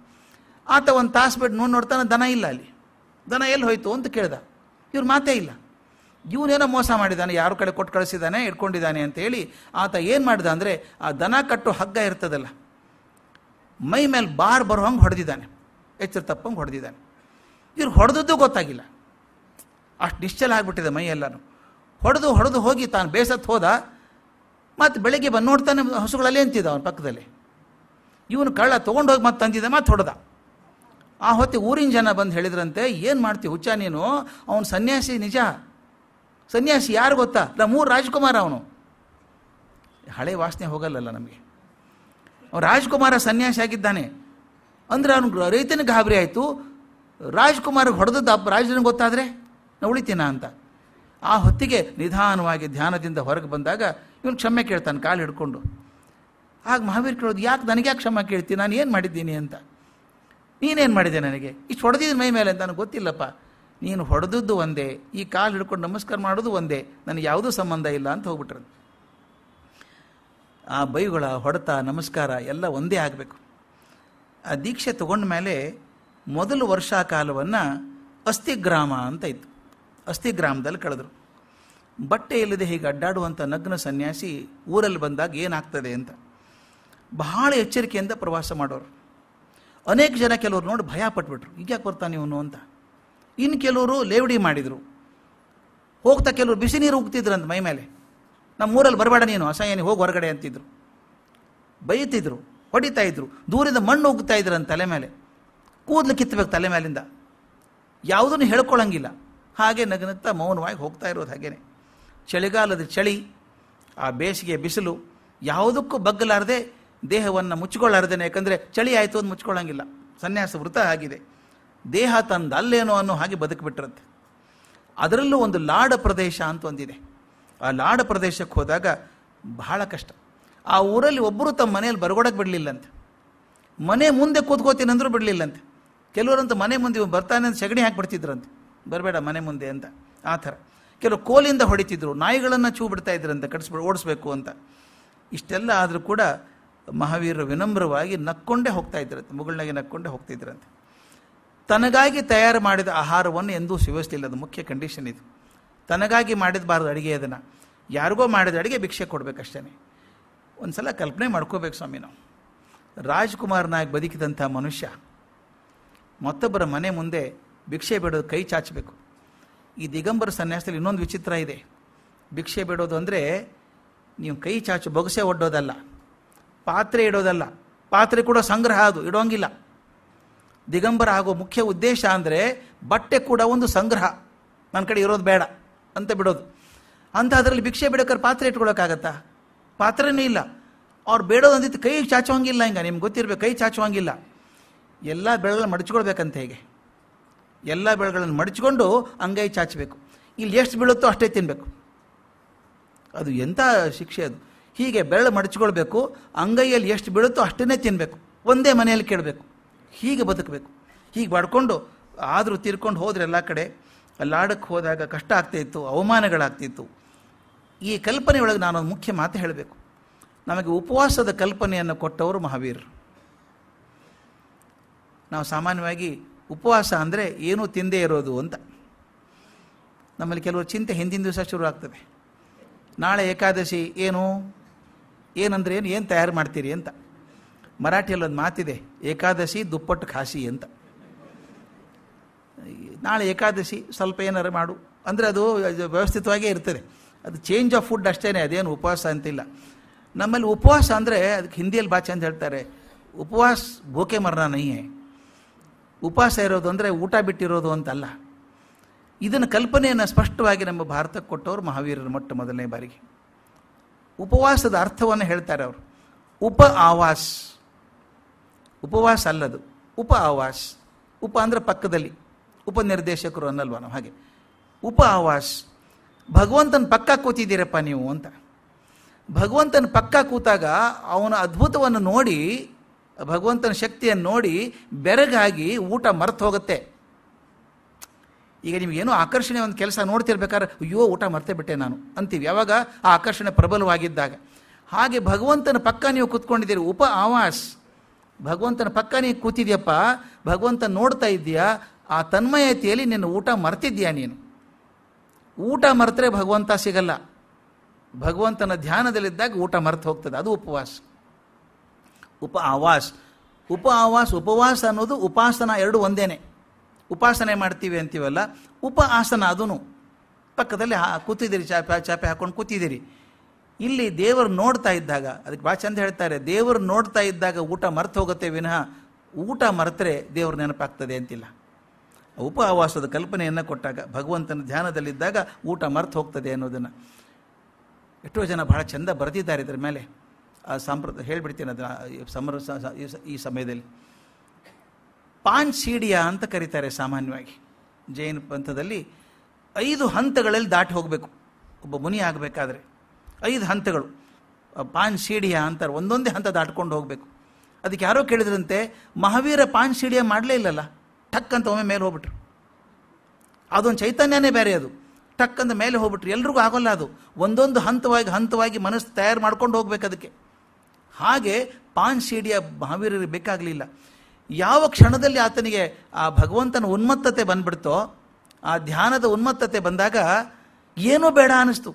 ಆತ ಒಂದು ತಾಸು ಬಿಟ್ಟು ನೋಡ್ತಾನೆ, ದನ ಇಲ್ಲ ಅಲ್ಲಿ. ದನ ಎಲ್ಲಿ ಹೋಯ್ತು ಅಂತ ಕೇಳ್ದ. ಇವ್ರು ಮಾತೇ ಇಲ್ಲ. ಇವನೇನೋ ಮೋಸ ಮಾಡಿದ್ದಾನೆ, ಯಾರ ಕಡೆ ಕೊಟ್ಟು ಕಳಿಸಿದ್ದಾನೆ, ಇಟ್ಕೊಂಡಿದ್ದಾನೆ ಅಂತ ಹೇಳಿ ಆತ ಏನು ಮಾಡಿದ ಅಂದರೆ, ಆ ದನ ಕಟ್ಟು ಹಗ್ಗ ಇರ್ತದಲ್ಲ, ಮೈ ಮೇಲೆ ಬಾರ್ ಬರೋ ಹಂಗೆ ಹೊಡೆದಿದ್ದಾನೆ, ಎಚ್ಚರ ತಪ್ಪಂಗೆ ಹೊಡೆದಿದ್ದಾನೆ. ಇವ್ರು ಹೊಡೆದದ್ದು ಗೊತ್ತಾಗಿಲ್ಲ, ಅಷ್ಟು ನಿಶ್ಚಲ ಆಗಿಬಿಟ್ಟಿದೆ ಮೈ ಎಲ್ಲನೂ. ಹೊಡೆದು ಹೋಗಿ ತಾನು ಬೇಸತ್ತು ಹೋದ. ಮತ್ತು ಬೆಳಗ್ಗೆ ಬಂದು ನೋಡ್ತಾನೆ ಹಸುಗಳಲ್ಲಿ ಅಂತಿದ್ದ ಅವನ ಪಕ್ಕದಲ್ಲಿ. ಇವನು ಕಳ್ಳ ತೊಗೊಂಡೋಗಿ ಮತ್ತೆ ತಂದಿದ್ದ, ಮತ್ತೆ ಹೊಡೆದ. ಆ ಹೊತ್ತಿಗೆ ಊರಿನ ಜನ ಬಂದು ಹೇಳಿದ್ರಂತೆ, ಏನು ಮಾಡ್ತೀವಿ ಹುಚ್ಚ ನೀನು, ಅವನು ಸನ್ಯಾಸಿ ನಿಜ. ಸನ್ಯಾಸಿ ಯಾರು ಗೊತ್ತಾ, ನಮ್ಮೂರು ರಾಜ್ಕುಮಾರ ಅವನು. ಹಳೆ ವಾಸನೆ ಹೋಗಲ್ಲಲ್ಲ ನಮಗೆ. ಅವನು ರಾಜ್ಕುಮಾರ ಸನ್ಯಾಸಿ ಆಗಿದ್ದಾನೆ ಅಂದರೆ ಅವನು ರೈತನಿಗೆ ಗಾಬರಿ ಆಯಿತು. ರಾಜ್ಕುಮಾರಿಗೆ ಹೊಡೆದದ್ದು ರಾಜನಿಗೆ ಗೊತ್ತಾದರೆ ನಾ ಉಳಿತೀನ ಅಂತ. ಆ ಹೊತ್ತಿಗೆ ನಿಧಾನವಾಗಿ ಧ್ಯಾನದಿಂದ ಹೊರಗೆ ಬಂದಾಗ ಇವನು ಕ್ಷಮೆ ಕೇಳ್ತಾನೆ ಕಾಲು ಹಿಡ್ಕೊಂಡು. ಆಗ ಮಹಾವೀರ್ ಕೇಳೋದು, ಯಾಕೆ ನನಗೆ ಕ್ಷಮೆ ಕೇಳ್ತೀನಿ, ನಾನು ಏನು ಮಾಡಿದ್ದೀನಿ ಅಂತ. ನೀನೇನು ಮಾಡಿದೆ ನನಗೆ, ಇಷ್ಟು ಹೊಡೆದಿದ್ದು ಮೈ ಮೇಲೆ ಅಂತ ನನಗೆ ಗೊತ್ತಿಲ್ಲಪ್ಪ. ನೀನು ಹೊಡೆದದ್ದು ಒಂದೇ, ಈ ಕಾಲು ಹಿಡ್ಕೊಂಡು ನಮಸ್ಕಾರ ಮಾಡೋದು ಒಂದೇ, ನನಗೆ ಯಾವುದೂ ಸಂಬಂಧ ಇಲ್ಲ ಅಂತ ಹೋಗ್ಬಿಟ್ರೆ. ಆ ಬೈಗಳ ಹೊಡೆತ ನಮಸ್ಕಾರ ಎಲ್ಲ ಒಂದೇ ಆಗಬೇಕು. ಆ ದೀಕ್ಷೆ ತಗೊಂಡ ಮೇಲೆ ಮೊದಲು ವರ್ಷಾ ಕಾಲವನ್ನು ಅಸ್ಥಿಗ್ರಾಮ ಅಂತ ಇತ್ತು. ಅಸ್ಥಿಗ್ರಾಮದಲ್ಲಿ ಕಳೆದರು. ಬಟ್ಟೆ ಇಲ್ಲದೆ ಹೀಗೆ ಅಡ್ಡಾಡುವಂಥ ನಗ್ನ ಸನ್ಯಾಸಿ ಊರಲ್ಲಿ ಬಂದಾಗ ಏನಾಗ್ತದೆ ಅಂತ ಬಹಳ ಎಚ್ಚರಿಕೆಯಿಂದ ಪ್ರವಾಸ ಮಾಡೋರು. ಅನೇಕ ಜನ ಕೆಲವರು ನೋಡಿ ಭಯ ಪಟ್ಬಿಟ್ರು, ಈಗ ಯಾಕೆ ಬರ್ತಾನೆ ಇವನು ಅಂತ. ಇನ್ನು ಕೆಲವರು ಲೇವಡಿ ಮಾಡಿದರು. ಹೋಗ್ತಾ ಕೆಲವರು ಬಿಸಿ ನೀರು ಉಗ್ತಿದ್ರಂತ ಮೈ ಮೇಲೆ. ನಮ್ಮೂರಲ್ಲಿ ಬರಬೇಡ ನೀನು, ಅಸಹ್ಯನಿ, ಹೋಗಿ ಹೊರಗಡೆ ಅಂತಿದ್ರು. ಬೈತಿದ್ರು, ಹೊಡಿತಾ ಇದ್ರು. ದೂರಿಂದ ಮಣ್ಣು ಉಗ್ತಾ ಇದ್ರಂತ ತಲೆ ಮೇಲೆ. ಕೂದಲು ಕಿತ್ತಬೇಕು ತಲೆ ಮೇಲಿಂದ. ಯಾವುದನ್ನು ಹೇಳ್ಕೊಳ್ಳಂಗಿಲ್ಲ. ಹಾಗೆ ನಗನಗ್ತಾ ಮೌನವಾಗಿ ಹೋಗ್ತಾ ಇರೋದು ಹಾಗೇನೆ. ಚಳಿಗಾಲದ ಚಳಿ, ಆ ಬೇಸಿಗೆ ಬಿಸಿಲು, ಯಾವುದಕ್ಕೂ ಬಗ್ಗಲಾರದೆ ದೇಹವನ್ನು ಮುಚ್ಚಿಕೊಳ್ಳಾರ್ದೇನೆ. ಯಾಕಂದರೆ ಚಳಿ ಆಯಿತು ಅಂತ ಮುಚ್ಕೊಳ್ಳಂಗಿಲ್ಲ. ಸನ್ಯಾಸ ವೃತ ಆಗಿದೆ. ದೇಹ ತಂದು ಅಲ್ಲೇನೋ ಅನ್ನೋ ಹಾಗೆ ಬದುಕಿಬಿಟ್ಟಿರುತ್ತೆ. ಅದರಲ್ಲೂ ಒಂದು ಲಾಡ ಪ್ರದೇಶ ಅಂತ ಒಂದಿದೆ. ಆ ಲಾಡ ಪ್ರದೇಶಕ್ಕೆ ಹೋದಾಗ ಬಹಳ ಕಷ್ಟ. ಆ ಊರಲ್ಲಿ ಒಬ್ಬರು ತಮ್ಮ ಮನೆಯಲ್ಲಿ ಬರಗೊಡಕ್ಕೆ ಬಿಡಲಿಲ್ಲಂತೆ. ಮನೆ ಮುಂದೆ ಕೂತ್ಕೋತೀನಂದ್ರೂ ಬಿಡಲಿಲ್ಲಂತೆ. ಕೆಲವರಂತೂ ಮನೆ ಮುಂದೆ ಬರ್ತಾನೆ ಅಂತ ಸಗಣಿ ಹಾಕಿಬಿಡ್ತಿದ್ರಂತೆ, ಬರಬೇಡ ಮನೆ ಮುಂದೆ ಅಂತ. ಆ ಥರ ಕೆಲವು ಕೋಲಿಂದ ಹೊಡಿತಿದ್ರು, ನಾಯಿಗಳನ್ನು ಚೂ ಬಿಡ್ತಾ ಇದ್ರಂತೆ ಓಡಿಸ್ಬೇಕು ಅಂತ. ಇಷ್ಟೆಲ್ಲ ಆದರೂ ಕೂಡ ಮಹಾವೀರರು ವಿನಮ್ರವಾಗಿ ನಕ್ಕೊಂಡೇ ಹೋಗ್ತಾ ಇದ್ರಂತೆ, ಮುಗುಳ್ನಾಗೆ ನಕ್ಕೊಂಡೇ ಹೋಗ್ತಿದ್ರಂತೆ. ತನಗಾಗಿ ತಯಾರು ಮಾಡಿದ ಆಹಾರವನ್ನು ಎಂದೂ ಸೇವಿಸಲಿಲ್ಲ. ಅದು ಮುಖ್ಯ ಕಂಡೀಷನ್ ಇದು. ತನಗಾಗಿ ಮಾಡಿದಬಾರ್ದು ಅಡುಗೆ. ಅದನ್ನು ಯಾರಿಗೋ ಮಾಡಿದ ಅಡುಗೆ ಭಿಕ್ಷೆ ಕೊಡಬೇಕಷ್ಟೇ. ಒಂದು ಸಲ ಕಲ್ಪನೆ ಮಾಡ್ಕೋಬೇಕು ಸ್ವಾಮಿ, ನಾವು ರಾಜ್ಕುಮಾರನಾಗಿ ಬದುಕಿದಂಥ ಮನುಷ್ಯ ಮತ್ತೊಬ್ಬರ ಮನೆ ಮುಂದೆ ಭಿಕ್ಷೆ ಬೇಡೋದು, ಕೈ ಚಾಚಬೇಕು. ಈ ದಿಗಂಬರ ಸನ್ಯಾಸದಲ್ಲಿ ಇನ್ನೊಂದು ವಿಚಿತ್ರ ಇದೆ. ಭಿಕ್ಷೆ ಬೇಡೋದು ಅಂದರೆ ನೀವು ಕೈ ಚಾಚು ಬೊಗಸೆ ಒಡ್ಡೋದಲ್ಲ, ಪಾತ್ರೆ ಇಡೋದಲ್ಲ. ಪಾತ್ರೆ ಕೂಡ ಸಂಗ್ರಹ, ಅದು ಇಡೋಂಗಿಲ್ಲ. ದಿಗಂಬರ ಆಗೋ ಮುಖ್ಯ ಉದ್ದೇಶ ಅಂದರೆ ಬಟ್ಟೆ ಕೂಡ ಒಂದು ಸಂಗ್ರಹ, ನನ್ನ ಕಡೆ ಇರೋದು ಬೇಡ ಅಂತ ಬಿಡೋದು. ಅಂತ ಅದರಲ್ಲಿ ಭಿಕ್ಷೆ ಬೇಡೋಕ್ಕಾರೆ ಪಾತ್ರೆ ಇಟ್ಕೊಳ್ಳೋಕ್ಕಾಗತ್ತಾ? ಪಾತ್ರೆನೇ ಇಲ್ಲ. ಅವ್ರು ಬೇಡೋದು ಅಂದಿತ್ತು ಕೈ ಚಾಚುವಂಗಿಲ್ಲ. ಹಿಂಗೆ ನಿಮ್ಗೆ ಗೊತ್ತಿರಬೇಕು, ಕೈ ಚಾಚುವಂಗಿಲ್ಲ. ಎಲ್ಲ ಬೆಳೆಗಳನ್ನು ಮಡಚ್ಕೊಳ್ಬೇಕಂತ. ಹೇಗೆ ಎಲ್ಲ ಬೆಳೆಗಳನ್ನು ಮಡಚ್ಕೊಂಡು ಅಂಗೈ ಚಾಚಬೇಕು. ಇಲ್ಲಿ ಎಷ್ಟು ಬೀಳುತ್ತೋ ಅಷ್ಟೇ ತಿನ್ನಬೇಕು. ಅದು ಎಂಥ ಶಿಕ್ಷೆ ಅದು. ಹೀಗೆ ಬೆರಳು ಮಡಚ್ಕೊಳ್ಬೇಕು, ಅಂಗೈಯಲ್ಲಿ ಎಷ್ಟು ಬೀಳುತ್ತೋ ಅಷ್ಟನ್ನೇ ತಿನ್ನಬೇಕು, ಒಂದೇ ಮನೆಯಲ್ಲಿ ಕೇಳಬೇಕು. ಹೀಗೆ ಬದುಕಬೇಕು. ಹೀಗೆ ಬಡ್ಕೊಂಡು ಆದರೂ ತೀರ್ಕೊಂಡು ಹೋದರೆ ಎಲ್ಲ ಕಡೆ. ಲಾಡಕ್ಕೆ ಹೋದಾಗ ಕಷ್ಟ ಆಗ್ತಾಯಿತ್ತು, ಅವಮಾನಗಳಾಗ್ತಿತ್ತು. ಈ ಕಲ್ಪನೆಯೊಳಗೆ ನಾನೊಂದು ಮುಖ್ಯ ಮಾತು ಹೇಳಬೇಕು. ನಮಗೆ ಉಪವಾಸದ ಕಲ್ಪನೆಯನ್ನು ಕೊಟ್ಟವರು ಮಹಾವೀರರು. ನಾವು ಸಾಮಾನ್ಯವಾಗಿ ಉಪವಾಸ ಅಂದರೆ ಏನೂ ತಿಂದೇ ಇರೋದು ಅಂತ. ನಮ್ಮಲ್ಲಿ ಕೆಲವರು ಚಿಂತೆ ಹಿಂದಿನ ದಿವಸ ಶುರು ಆಗ್ತದೆ. ನಾಳೆ ಏಕಾದಶಿ, ಏನಂದರೆ ಏನು ತಯಾರು ಮಾಡ್ತೀರಿ ಅಂತ. ಮರಾಠಿಯಲ್ಲಿ ಒಂದು ಮಾತಿದೆ, ಏಕಾದಶಿ ದುಪ್ಪಟ್ಟು ಖಾಸಿ ಅಂತ. ನಾಳೆ ಏಕಾದಶಿ, ಸ್ವಲ್ಪ ಏನಾರು ಮಾಡು ಅಂದರೆ ಅದು ವ್ಯವಸ್ಥಿತವಾಗೇ ಇರ್ತದೆ. ಅದು ಚೇಂಜ್ ಆಫ್ ಫುಡ್ ಅಷ್ಟೇ, ಅದೇನು ಉಪವಾಸ ಅಂತಿಲ್ಲ. ನಮ್ಮಲ್ಲಿ ಉಪವಾಸ ಅಂದರೆ ಅದಕ್ಕೆ ಹಿಂದಿಯಲ್ಲಿ ಭಾಷೆ ಅಂತ ಹೇಳ್ತಾರೆ, ಉಪವಾಸ ಭೂಕೆ ಮರಣ ನಹಿಯೇ. ಉಪವಾಸ ಇರೋದು ಅಂದರೆ ಊಟ ಬಿಟ್ಟಿರೋದು ಅಂತಲ್ಲ. ಇದನ್ನು ಕಲ್ಪನೆಯನ್ನು ಸ್ಪಷ್ಟವಾಗಿ ನಮ್ಮ ಭಾರತಕ್ಕೆ ಕೊಟ್ಟವರು ಮಹಾವೀರರು ಮೊಟ್ಟ ಮೊದಲನೇ ಬಾರಿಗೆ. ಉಪವಾಸದ ಅರ್ಥವನ್ನು ಹೇಳ್ತಾರೆ ಅವರು. ಉಪ ಆವಾಸ್, ಉಪವಾಸ ಅಲ್ಲದು, ಉಪ ಆವಾಸ್. ಉಪ ಅಂದರೆ ಪಕ್ಕದಲ್ಲಿ, ಉಪನಿರ್ದೇಶಕರು ಅನ್ನಲ್ವ ನಾವು, ಹಾಗೆ ಉಪ ಆವಾಸ್. ಭಗವಂತನ ಪಕ್ಕ ಕೂತಿದ್ದೀರಪ್ಪ ನೀವು ಅಂತ. ಭಗವಂತನ ಪಕ್ಕ ಕೂತಾಗ ಅವನ ಅದ್ಭುತವನ್ನು ನೋಡಿ, ಭಗವಂತನ ಶಕ್ತಿಯನ್ನು ನೋಡಿ ಬೆರಗಾಗಿ ಊಟ ಮರೆತು ಹೋಗುತ್ತೆ. ಈಗ ನಿಮಗೇನೋ ಆಕರ್ಷಣೆ ಒಂದು ಕೆಲಸ ನೋಡ್ತಿರ್ಬೇಕಾದ್ರೆ ಅಯ್ಯೋ ಊಟ ಮರ್ತೇ ಬಿಟ್ಟೆ ನಾನು ಅಂತೀವಿ, ಯಾವಾಗ ಆ ಆಕರ್ಷಣೆ ಪ್ರಬಲವಾಗಿದ್ದಾಗ. ಹಾಗೆ ಭಗವಂತನ ಪಕ್ಕ ನೀವು ಕೂತ್ಕೊಂಡಿದ್ದೀರಿ, ಉಪ ಆವಾಸ್. ಭಗವಂತನ ಪಕ್ಕ ನೀವು ಕೂತಿದ್ಯಪ್ಪ, ಭಗವಂತ ನೋಡ್ತಾ ಇದ್ದೀಯಾ, ಆ ತನ್ಮಯತೆಯಲ್ಲಿ ನಿನ್ನ ಊಟ ಮರ್ತಿದ್ಯಾ ನೀನು. ಊಟ ಮರೆತರೆ ಭಗವಂತ ಸಿಗಲ್ಲ. ಭಗವಂತನ ಧ್ಯಾನದಲ್ಲಿದ್ದಾಗ ಊಟ ಮರೆತು ಹೋಗ್ತದೆ, ಅದು ಉಪವಾಸ. ಉಪ ಆವಾಸ್. ಉಪವಾಸ ಅನ್ನೋದು ಉಪಾಸನ ಎರಡು ಒಂದೇನೆ. ಉಪಾಸನೆ ಮಾಡ್ತೀವಿ ಅಂತೀವಲ್ಲ, ಆಸನ ಅದೂ ಪಕ್ಕದಲ್ಲಿ ಕೂತಿದ್ದೀರಿ, ಚಾಪೆ ಹಾಕೊಂಡು ಕೂತಿದ್ದೀರಿ. ಇಲ್ಲಿ ದೇವರು ನೋಡ್ತಾ ಇದ್ದಾಗ, ಅದಕ್ಕೆ ಭಾಳ ಚಂದ ಹೇಳ್ತಾರೆ, ದೇವರು ನೋಡ್ತಾ ಇದ್ದಾಗ ಊಟ ಮರ್ತು ಹೋಗುತ್ತೆ ವಿನಃ ಊಟ ಮರೆತರೆ ದೇವ್ರ ನೆನಪಾಗ್ತದೆ ಅಂತಿಲ್ಲ. ಉಪವಾಸದ ಕಲ್ಪನೆಯನ್ನು ಕೊಟ್ಟಾಗ, ಭಗವಂತನ ಧ್ಯಾನದಲ್ಲಿದ್ದಾಗ ಊಟ ಮರ್ತು ಹೋಗ್ತದೆ ಅನ್ನೋದನ್ನು ಎಷ್ಟೋ ಜನ ಬಹಳ ಚಂದ ಬರೆದಿದ್ದಾರೆ ಇದರ ಮೇಲೆ. ಆ ಹೇಳಿಬಿಡ್ತೀನಿ ಅದನ್ನು ಈ ಸಮಯದಲ್ಲಿ. ಪಾಂಚ್ ಸೀಡಿಯಾ ಅಂತ ಕರೀತಾರೆ ಸಾಮಾನ್ಯವಾಗಿ ಜೈನ ಪಂಥದಲ್ಲಿ. 5 ಹಂತಗಳಲ್ಲಿ ದಾಟಿ ಹೋಗಬೇಕು ಒಬ್ಬ ಮುನಿ ಆಗಬೇಕಾದ್ರೆ. 5 ಹಂತಗಳು ಪಾಂಚ್ ಸೀಡಿಯಾ ಅಂತಾರೆ, ಒಂದೊಂದೇ ಹಂತ ದಾಟ್ಕೊಂಡು ಹೋಗಬೇಕು. ಅದಕ್ಕೆ ಯಾರೋ ಕೇಳಿದ್ರಂತೆ, ಮಹಾವೀರ ಪಾಂಚ್ ಸೀಡಿಯಾ ಮಾಡಲೇ ಇಲ್ಲಲ್ಲ, ಟಕ್ ಅಂತ ಒಮ್ಮೆ ಮೇಲೆ ಹೋಗ್ಬಿಟ್ರು. ಅದೊಂದು ಚೈತನ್ಯನೇ ಬೇರೆ, ಅದು ಟಕ್ ಅಂತ ಮೇಲೆ ಹೋಗ್ಬಿಟ್ರು. ಎಲ್ರಿಗೂ ಆಗೋಲ್ಲ ಅದು, ಒಂದೊಂದು ಹಂತವಾಗಿ ಮನಸ್ಸು ತಯಾರು ಮಾಡ್ಕೊಂಡು ಹೋಗ್ಬೇಕು ಅದಕ್ಕೆ. ಹಾಗೆ ಪಾಂಚ್ ಸೀಡಿಯಾ ಮಹಾವೀರರಿಗೆ ಬೇಕಾಗಲಿಲ್ಲ. ಯಾವ ಕ್ಷಣದಲ್ಲಿ ಆತನಿಗೆ ಆ ಭಗವಂತನ ಉನ್ಮತ್ತತೆ ಬಂದ್ಬಿಡ್ತೋ, ಆ ಧ್ಯಾನದ ಉನ್ಮತ್ತತೆ ಬಂದಾಗ ಏನೂ ಬೇಡ ಅನ್ನಿಸ್ತು.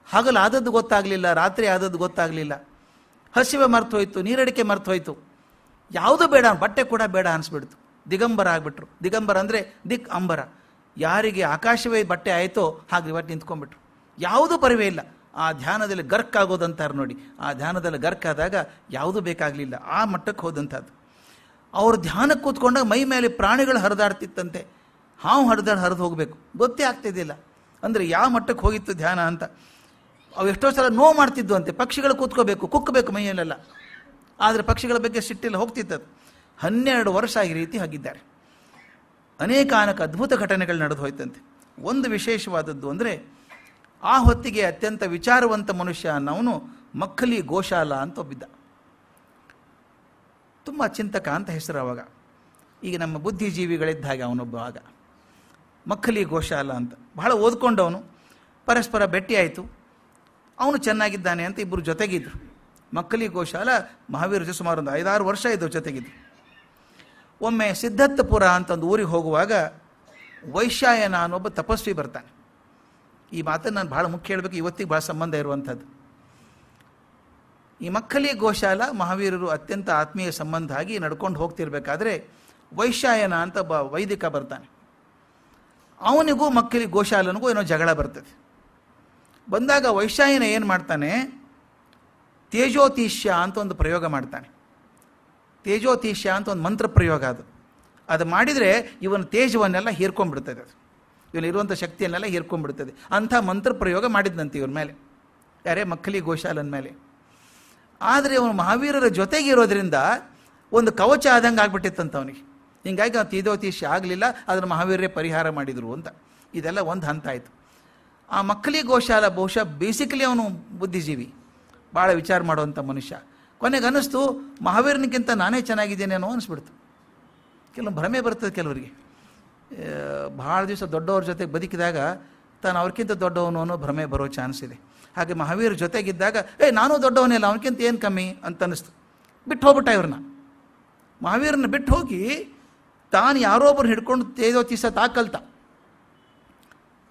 ಹಗಲು ಆದದ್ದು ಗೊತ್ತಾಗಲಿಲ್ಲ, ರಾತ್ರಿ ಆದದ್ದು ಗೊತ್ತಾಗಲಿಲ್ಲ, ಹಸಿವೆ ಮರ್ತು ಹೋಯ್ತು, ನೀರಡಿಕೆ ಮರ್ತು ಹೋಯ್ತು, ಯಾವುದೂ ಬೇಡ, ಬಟ್ಟೆ ಕೂಡ ಬೇಡ ಅನಿಸ್ಬಿಡ್ತು. ದಿಗಂಬರ ಆಗಿಬಿಟ್ರು. ದಿಗಂಬರ ಅಂದರೆ ದಿಕ್ ಅಂಬರ. ಯಾರಿಗೆ ಆಕಾಶವೇ ಬಟ್ಟೆ ಆಯಿತೋ ಹಾಗೆ ಇವತ್ತು ನಿಂತ್ಕೊಂಡ್ಬಿಟ್ರು. ಯಾವುದೂ ಪರಿವೇ ಇಲ್ಲ. ಆ ಧ್ಯಾನದಲ್ಲಿ ಗರ್ಕ್ ಆಗೋದಂತಾರೆ ನೋಡಿ, ಆ ಧ್ಯಾನದಲ್ಲಿ ಗರ್ಕ್ ಆದಾಗ ಯಾವುದೂ ಬೇಕಾಗಲಿಲ್ಲ, ಆ ಮಟ್ಟಕ್ಕೆ ಹೋದಂಥದ್ದು. ಅವ್ರು ಧ್ಯಾನಕ್ಕೆ ಕೂತ್ಕೊಂಡಾಗ ಮೈ ಮೇಲೆ ಪ್ರಾಣಿಗಳು ಹರಿದಾಡ್ತಿತ್ತಂತೆ. ಹಾವು ಹರಿದು ಹೋಗಬೇಕು, ಗೊತ್ತೇ ಆಗ್ತಿದ್ದಿಲ್ಲ. ಅಂದರೆ ಯಾವ ಮಟ್ಟಕ್ಕೆ ಹೋಗಿತ್ತು ಧ್ಯಾನ ಅಂತ. ಅವು ಎಷ್ಟೋ ಸಲ ನೋವು ಮಾಡ್ತಿದ್ವು ಅಂತೆ. ಪಕ್ಷಿಗಳು ಕೂತ್ಕೋಬೇಕು, ಕುಕ್ಕಬೇಕು ಮೈಯಲ್ಲೆಲ್ಲ, ಆದರೆ ಪಕ್ಷಿಗಳ ಬಗ್ಗೆ ಸಿಟ್ಟಿಲ್ಲ, ಹೋಗ್ತಿತ್ತದು. 12 ವರ್ಷ ಈ ರೀತಿ ಆಗಿದ್ದಾರೆ. ಅನೇಕಾನೇಕ ಅದ್ಭುತ ಘಟನೆಗಳು ನಡೆದು ಹೋಯ್ತಂತೆ. ಒಂದು ವಿಶೇಷವಾದದ್ದು ಅಂದರೆ, ಆ ಹೊತ್ತಿಗೆ ಅತ್ಯಂತ ವಿಚಾರವಂತ ಮನುಷ್ಯ ಅನ್ನೋನು ಮಕ್ಕಲಿ ಗೋಶಾಲ ಅಂತ ಒಬ್ಬಿದ್ದ. ತುಂಬ ಚಿಂತಕ ಅಂತ ಹೆಸರು ಅವಾಗ. ಈಗ ನಮ್ಮ ಬುದ್ಧಿಜೀವಿಗಳಿದ್ದ ಹಾಗೆ ಅವನೊಬ್ಬ. ಆಗ ಮಕ್ಕಲಿ ಗೋಶಾಲ ಅಂತ, ಬಹಳ ಓದ್ಕೊಂಡವನು. ಪರಸ್ಪರ ಭೇಟಿಯಾಯಿತು. ಅವನು ಚೆನ್ನಾಗಿದ್ದಾನೆ ಅಂತ ಇಬ್ಬರು ಜೊತೆಗಿದ್ರು. ಮಕ್ಕಲಿ ಗೋಶಾಲ ಮಹಾವೀರ ಸುಮಾರು ಒಂದು 5-6 ವರ್ಷ ಇದ್ದವು ಜೊತೆಗಿದ್ರು. ಒಮ್ಮೆ ಸಿದ್ಧತ್ತಪುರ ಅಂತ ಒಂದು ಊರಿಗೆ ಹೋಗುವಾಗ ವೈಶ್ಯಾಯನ ಅನ್ನೊಬ್ಬ ತಪಸ್ವಿ ಬರ್ತಾನೆ. ಈ ಮಾತನ್ನು ನಾನು ಭಾಳ ಮುಖ್ಯ ಹೇಳಬೇಕು, ಇವತ್ತಿಗೆ ಭಾಳ ಸಂಬಂಧ ಇರುವಂಥದ್ದು. ಈ ಮಕ್ಕಲಿ ಗೋಶಾಲ ಮಹಾವೀರರು ಅತ್ಯಂತ ಆತ್ಮೀಯ ಸಂಬಂಧ ಆಗಿ ನಡ್ಕೊಂಡು ಹೋಗ್ತಿರ್ಬೇಕಾದ್ರೆ ವೈಶ್ಯಾಯನ ಅಂತ ಒಬ್ಬ ವೈದಿಕ ಬರ್ತಾನೆ. ಅವನಿಗೂ ಮಕ್ಕಲಿ ಗೋಶಾಲನಿಗೂ ಏನೋ ಜಗಳ ಬರ್ತದೆ. ಬಂದಾಗ ವೈಶ್ಯಾಯನ ಏನು ಮಾಡ್ತಾನೆ, ತೇಜೋತೀಶ್ಯ ಅಂತ ಒಂದು ಪ್ರಯೋಗ ಮಾಡ್ತಾನೆ. ತೇಜೋತೀಶ್ಯ ಅಂತ ಒಂದು ಮಂತ್ರ ಪ್ರಯೋಗ. ಅದು ಮಾಡಿದರೆ ಇವನ ತೇಜವನ್ನೆಲ್ಲ ಹೀರ್ಕೊಂಡ್ಬಿಡ್ತದೆ, ಅದು ಇವನಿರುವಂಥ ಶಕ್ತಿಯನ್ನೆಲ್ಲ ಹೀರ್ಕೊಂಡ್ಬಿಡ್ತದೆ. ಅಂಥ ಮಂತ್ರ ಪ್ರಯೋಗ ಮಾಡಿದ್ದಂತೆ ಇವನ ಮೇಲೆ, ಯಾರೇ ಮಕ್ಕಲಿ ಗೋಶಾಲನ ಮೇಲೆ. ಆದರೆ ಅವನು ಮಹಾವೀರರ ಜೊತೆಗಿರೋದ್ರಿಂದ ಒಂದು ಕವಚ ಆದಂಗೆ ಆಗ್ಬಿಟ್ಟಿತ್ತಂತ ಅವನಿಗೆ. ಹೀಗಾಗಿ ಅವನು ತೇಜೋತೀಶ್ಯ ಆಗಲಿಲ್ಲ, ಅದನ್ನು ಮಹಾವೀರರೇ ಪರಿಹಾರ ಮಾಡಿದರು ಅಂತ. ಇದೆಲ್ಲ ಒಂದು ಹಂತ ಆಯಿತು. ಆ ಮಕ್ಕಲಿ ಗೋಶಾಲ ಬಹುಶಃ ಬೇಸಿಕಲಿ ಅವನು ಬುದ್ಧಿಜೀವಿ, ಭಾಳ ವಿಚಾರ ಮಾಡುವಂಥ ಮನುಷ್ಯ. ಕೊನೆಗೆ ಅನ್ನಿಸ್ತು, ಮಹಾವೀರನಿಗಿಂತ ನಾನೇ ಚೆನ್ನಾಗಿದ್ದೇನೇನೋ ಅನಿಸ್ಬಿಡ್ತು. ಕೆಲವು ಭ್ರಮೆ ಬರ್ತದೆ ಕೆಲವರಿಗೆ. ಭಾಳ ದಿವಸ ದೊಡ್ಡವ್ರ ಜೊತೆಗೆ ಬದುಕಿದಾಗ ತಾನು ಅವ್ರಿಗಿಂತ ದೊಡ್ಡವನು ಅನ್ನೋ ಭ್ರಮೆ ಬರೋ ಚಾನ್ಸ್ ಇದೆ. ಹಾಗೆ ಮಹಾವೀರ ಜೊತೆಗಿದ್ದಾಗ ನಾನು ದೊಡ್ಡವನೇ ಅಲ್ಲ, ಅವನಿಗಿಂತ ಏನು ಕಮ್ಮಿ ಅಂತ ಅನ್ನಿಸ್ತು. ಬಿಟ್ಟು ಹೋಗ್ಬಿಟ್ಟ ಇವ್ರನ್ನ. ಮಹಾವೀರನ್ನ ಬಿಟ್ಟು ಹೋಗಿ ತಾನು ಯಾರೋ ಒಬ್ಬರು ಹಿಡ್ಕೊಂಡು ತೇಜೋತೀಶ ಕಲ್ತ.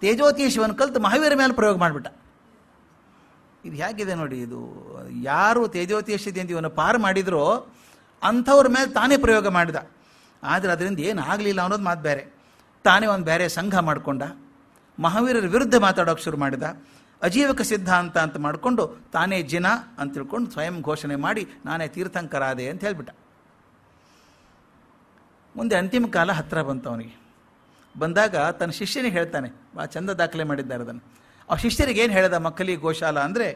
ತೇಜೋತೀಶವನ್ನು ಕಲ್ತು ಮಹಾವೀರ ಮೇಲೆ ಪ್ರಯೋಗ ಮಾಡಿಬಿಟ್ಟ. ಇದು ಹೇಗಿದೆ ನೋಡಿ, ಇದು ಯಾರು ತೇಜೋತೀಶದಿಂದ ಇವನು ಪಾರು ಮಾಡಿದ್ರೋ ಅಂಥವ್ರ ಮೇಲೆ ತಾನೇ ಪ್ರಯೋಗ ಮಾಡಿದ. ಆದರೆ ಅದರಿಂದ ಏನು ಆಗಲಿಲ್ಲ ಅನ್ನೋದು ಮಾತು ಬೇರೆ. ತಾನೇ ಒಂದು ಬೇರೆ ಸಂಘ ಮಾಡಿಕೊಂಡ, ಮಹಾವೀರರ ವಿರುದ್ಧ ಮಾತಾಡೋಕೆ ಶುರು ಮಾಡಿದ. ಅಜೀವಕ ಸಿದ್ಧಾಂತ ಅಂತ ಮಾಡಿಕೊಂಡು ತಾನೇ ಜಿನ ಅಂತ ತಿಳ್ಕೊಂಡು ಸ್ವಯಂ ಘೋಷಣೆ ಮಾಡಿ ನಾನೇ ತೀರ್ಥಂಕರಾದೆ ಅಂತ ಹೇಳಿಬಿಟ್ಟ. ಮುಂದೆ ಅಂತಿಮ ಕಾಲ ಹತ್ತಿರ ಬಂತು ಅವನಿಗೆ. ಬಂದಾಗ ತನ್ನ ಶಿಷ್ಯನಿಗೆ ಹೇಳ್ತಾನೆ, ಭಾಳ ಚಂದ ದಾಖಲೆ ಮಾಡಿದ್ದಾರೆ ಅದನ್ನು. ಆ ಶಿಷ್ಯರಿಗೆ ಏನು ಹೇಳಿದ ಮಕ್ಕಲಿ ಗೋಶಾಲ ಅಂದರೆ,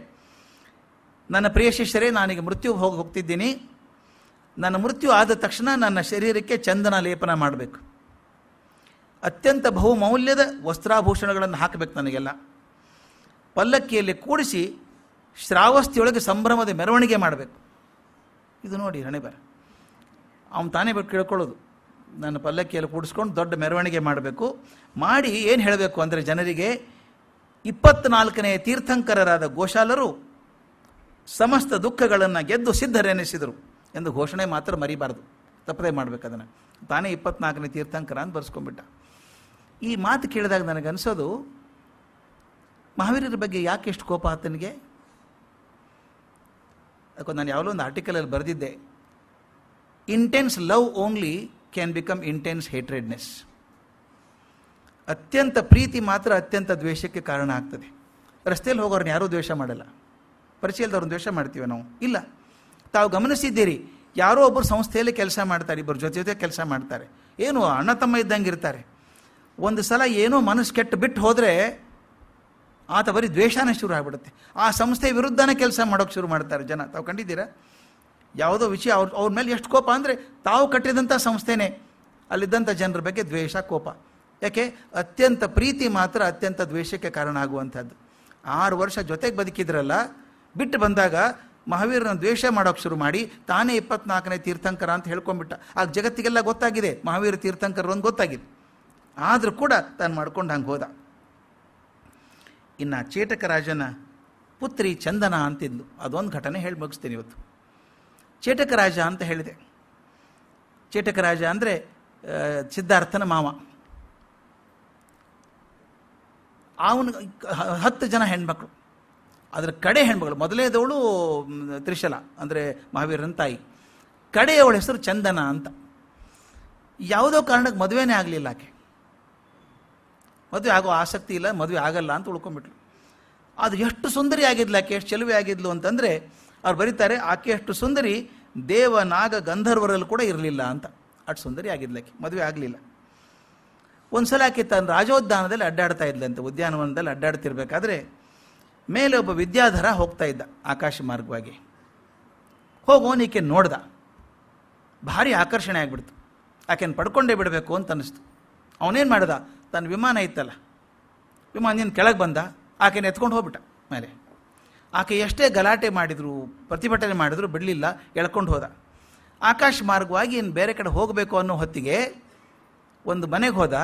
ನನ್ನ ಪ್ರಿಯ ಶಿಷ್ಯರೇ, ನಾನೀಗ ಮೃತ್ಯು ಹೋಗ್ತಿದ್ದೀನಿ. ನನ್ನ ಮೃತ್ಯು ಆದ ತಕ್ಷಣ ನನ್ನ ಶರೀರಕ್ಕೆ ಚಂದನ ಲೇಪನ ಮಾಡಬೇಕು. ಅತ್ಯಂತ ಬಹುಮೌಲ್ಯದ ವಸ್ತ್ರಾಭೂಷಣಗಳನ್ನು ಹಾಕಬೇಕು ನನಗೆಲ್ಲ. ಪಲ್ಲಕ್ಕಿಯಲ್ಲಿ ಕೂಡಿಸಿ ಶ್ರಾವಸ್ತಿಯೊಳಗೆ ಸಂಭ್ರಮದ ಮೆರವಣಿಗೆ ಮಾಡಬೇಕು. ಇದು ನೋಡಿ ಹಣೆಬರ. ಅವನು ತಾನೇ ಕೇಳ್ಕೊಳ್ಳೋದು, ನನ್ನ ಪಲ್ಲಕ್ಕಿಯಲ್ಲಿ ಕೂಡಿಸ್ಕೊಂಡು ದೊಡ್ಡ ಮೆರವಣಿಗೆ ಮಾಡಬೇಕು. ಮಾಡಿ ಏನು ಹೇಳಬೇಕು ಅಂದರೆ ಜನರಿಗೆ, 24ನೇ ತೀರ್ಥಂಕರರಾದ ಗೋಶಾಲರು ಸಮಸ್ತ ದುಃಖಗಳನ್ನು ಗೆದ್ದು ಸಿದ್ಧರೆನಿಸಿದರು ಎಂದು ಘೋಷಣೆ ಮಾತ್ರ ಮರಿಬಾರ್ದು, ತಪ್ಪದೇ ಮಾಡಬೇಕು ಅದನ್ನು. ತಾನೇ 24ನೇ ತೀರ್ಥಂಕರ ಅಂತ ಬರ್ಸ್ಕೊಂಡ್ಬಿಟ್ಟ. ಈ ಮಾತು ಕೇಳಿದಾಗ ನನಗನ್ಸೋದು, ಮಹಾವೀರರ ಬಗ್ಗೆ ಯಾಕೆ ಎಷ್ಟು ಕೋಪ ಆತನಿಗೆ? ಅದಕ್ಕೆ ನಾನು ಯಾವುದೋ ಒಂದು ಆರ್ಟಿಕಲಲ್ಲಿ ಬರೆದಿದ್ದೆ, intense love only can become intense hatredness. ಅತ್ಯಂತ ಪ್ರೀತಿ ಮಾತ್ರ ಅತ್ಯಂತ ದ್ವೇಷಕ್ಕೆ ಕಾರಣ ಆಗ್ತದೆ. ರಸ್ತೆಯಲ್ಲಿ ಹೋಗೋರನ್ನ ಯಾರೂ ದ್ವೇಷ ಮಾಡಲ್ಲ. ಪರಿಚಯದವ್ರನ್ನ ದ್ವೇಷ ಮಾಡ್ತೀವಿ ನಾವು? ಇಲ್ಲ. ತಾವು ಗಮನಿಸಿದ್ದೀರಿ, ಯಾರೋ ಒಬ್ಬರು ಸಂಸ್ಥೆಯಲ್ಲಿ ಕೆಲಸ ಮಾಡ್ತಾರೆ, ಇಬ್ಬರು ಜೊತೆ ಕೆಲಸ ಮಾಡ್ತಾರೆ, ಏನು ಅಣ್ಣ ತಮ್ಮ ಇದ್ದಂಗೆ ಇರ್ತಾರೆ. ಒಂದು ಸಲ ಏನೋ ಮನಸ್ಸು ಕೆಟ್ಟು ಬಿಟ್ಟು ಹೋದರೆ ಆತ ಬರೀ ದ್ವೇಷನೇ ಶುರು ಆಗಿಬಿಡುತ್ತೆ. ಆ ಸಂಸ್ಥೆ ವಿರುದ್ಧನೇ ಕೆಲಸ ಮಾಡೋಕ್ಕೆ ಶುರು ಮಾಡ್ತಾರೆ ಜನ. ತಾವು ಕಂಡಿದ್ದೀರಾ? ಯಾವುದೋ ವಿಷಯ ಅವ್ರ ಮೇಲೆ ಎಷ್ಟು ಕೋಪ ಅಂದರೆ ತಾವು ಕಟ್ಟಿದಂಥ ಸಂಸ್ಥೆನೇ ಅಲ್ಲಿದ್ದಂಥ ಜನರ ಬಗ್ಗೆ ದ್ವೇಷ, ಕೋಪ. ಯಾಕೆ? ಅತ್ಯಂತ ಪ್ರೀತಿ ಮಾತ್ರ ಅತ್ಯಂತ ದ್ವೇಷಕ್ಕೆ ಕಾರಣ ಆಗುವಂಥದ್ದು. 6 ವರ್ಷ ಜೊತೆಗೆ ಬದುಕಿದ್ರಲ್ಲ, ಬಿಟ್ಟು ಬಂದಾಗ ಮಹಾವೀರನ ದ್ವೇಷ ಮಾಡೋಕ್ಕೆ ಶುರು ಮಾಡಿ ತಾನೇ 24ನೇ ತೀರ್ಥಂಕರ ಅಂತ ಹೇಳ್ಕೊಂಡ್ಬಿಟ್ಟ. ಆಗ ಜಗತ್ತಿಗೆಲ್ಲ ಗೊತ್ತಾಗಿದೆ ಮಹಾವೀರ ತೀರ್ಥಂಕರರು ಅಂತ ಗೊತ್ತಾಗಿದೆ. ಆದರೂ ಕೂಡ ತಾನು ಮಾಡ್ಕೊಂಡು ಹಂಗೆ ಹೋದ. ಇನ್ನು ಚೇಟಕ ರಾಜನ ಪುತ್ರಿ ಚಂದನ ಅಂತಿದ್ಲು. ಅದೊಂದು ಘಟನೆ ಹೇಳಿ ಮುಗಿಸ್ತೀನಿ ಇವತ್ತು. ಚೇಟಕ ರಾಜ ಅಂತ ಹೇಳಿದೆ. ಚೇಟಕ ರಾಜ ಅಂದರೆ ಸಿದ್ಧಾರ್ಥನ ಮಾವ. ಅವನು 10 ಜನ ಹೆಣ್ಮಕ್ಳು. ಅದರ ಕಡೆ ಹೆಣ್ಮಗಳು, ಮೊದಲೇದವಳು ತ್ರಿಶಲ ಅಂದರೆ ಮಹಾವೀರನ ತಾಯಿ, ಕಡೆಯವಳ ಹೆಸರು ಚಂದನ ಅಂತ. ಯಾವುದೋ ಕಾರಣಕ್ಕೆ ಮದುವೆನೇ ಆಗಲಿಲ್ಲ ಆಕೆ. ಮದುವೆ ಆಗೋ ಆಸಕ್ತಿ ಇಲ್ಲ, ಮದುವೆ ಆಗಲ್ಲ ಅಂತ ಉಳ್ಕೊಂಡ್ಬಿಟ್ಲು. ಅದು ಎಷ್ಟು ಸುಂದರಿ ಆಗಿದ್ಲು ಆಕೆ, ಎಷ್ಟು ಚೆಲುವೆ ಆಗಿದ್ಲು ಅಂತಂದರೆ ಅವ್ರು ಬರೀತಾರೆ, ಆಕೆ ಎಷ್ಟು ಸುಂದರಿ ದೇವ ನಾಗ ಗಂಧರ್ವರಲ್ಲಿ ಕೂಡ ಇರಲಿಲ್ಲ ಅಂತ. ಅಷ್ಟು ಸುಂದರಿ ಆಗಿದ್ಲು ಆಕೆ, ಮದುವೆ ಆಗಲಿಲ್ಲ. ಒಂದು ಸಲ ಆಕೆ ತನ್ನ ರಾಜೋದ್ಯಾನದಲ್ಲಿ ಅಡ್ಡಾಡ್ತಾ ಇದ್ಲಂತೆ. ಉದ್ಯಾನವನದಲ್ಲಿ ಅಡ್ಡಾಡ್ತಿರ್ಬೇಕಾದ್ರೆ ಮೇಲೆ ಒಬ್ಬ ವಿದ್ಯಾಧರ ಹೋಗ್ತಾ ಇದ್ದ ಆಕಾಶ ಮಾರ್ಗವಾಗಿ. ಹೋಗೋನಿಕೆ ನೋಡ್ದ, ಭಾರಿ ಆಕರ್ಷಣೆ ಆಗಿಬಿಡ್ತು. ಆಕೆಯನ್ನು ಪಡ್ಕೊಂಡೇ ಬಿಡಬೇಕು ಅಂತ ಅನ್ನಿಸ್ತು. ಅವನೇನು ಮಾಡ್ದ, ತನ್ನ ವಿಮಾನ ಇತ್ತಲ್ಲ, ವಿಮಾನದಿಂದ ಕೆಳಗೆ ಬಂದ, ಆಕೆನ ಎತ್ಕೊಂಡು ಹೋಗ್ಬಿಟ್ಟ ಮೇಲೆ. ಆಕೆ ಎಷ್ಟೇ ಗಲಾಟೆ ಮಾಡಿದ್ರು, ಪ್ರತಿಭಟನೆ ಮಾಡಿದ್ರು ಬಿಡಲಿಲ್ಲ, ಎಳ್ಕೊಂಡು ಹೋದ. ಆಕಾಶ ಮಾರ್ಗವಾಗಿ ಇನ್ನು ಬೇರೆ ಕಡೆ ಹೋಗಬೇಕು ಅನ್ನೋ ಹೊತ್ತಿಗೆ ಒಂದು ಮನೆಗೆ ಹೋದ.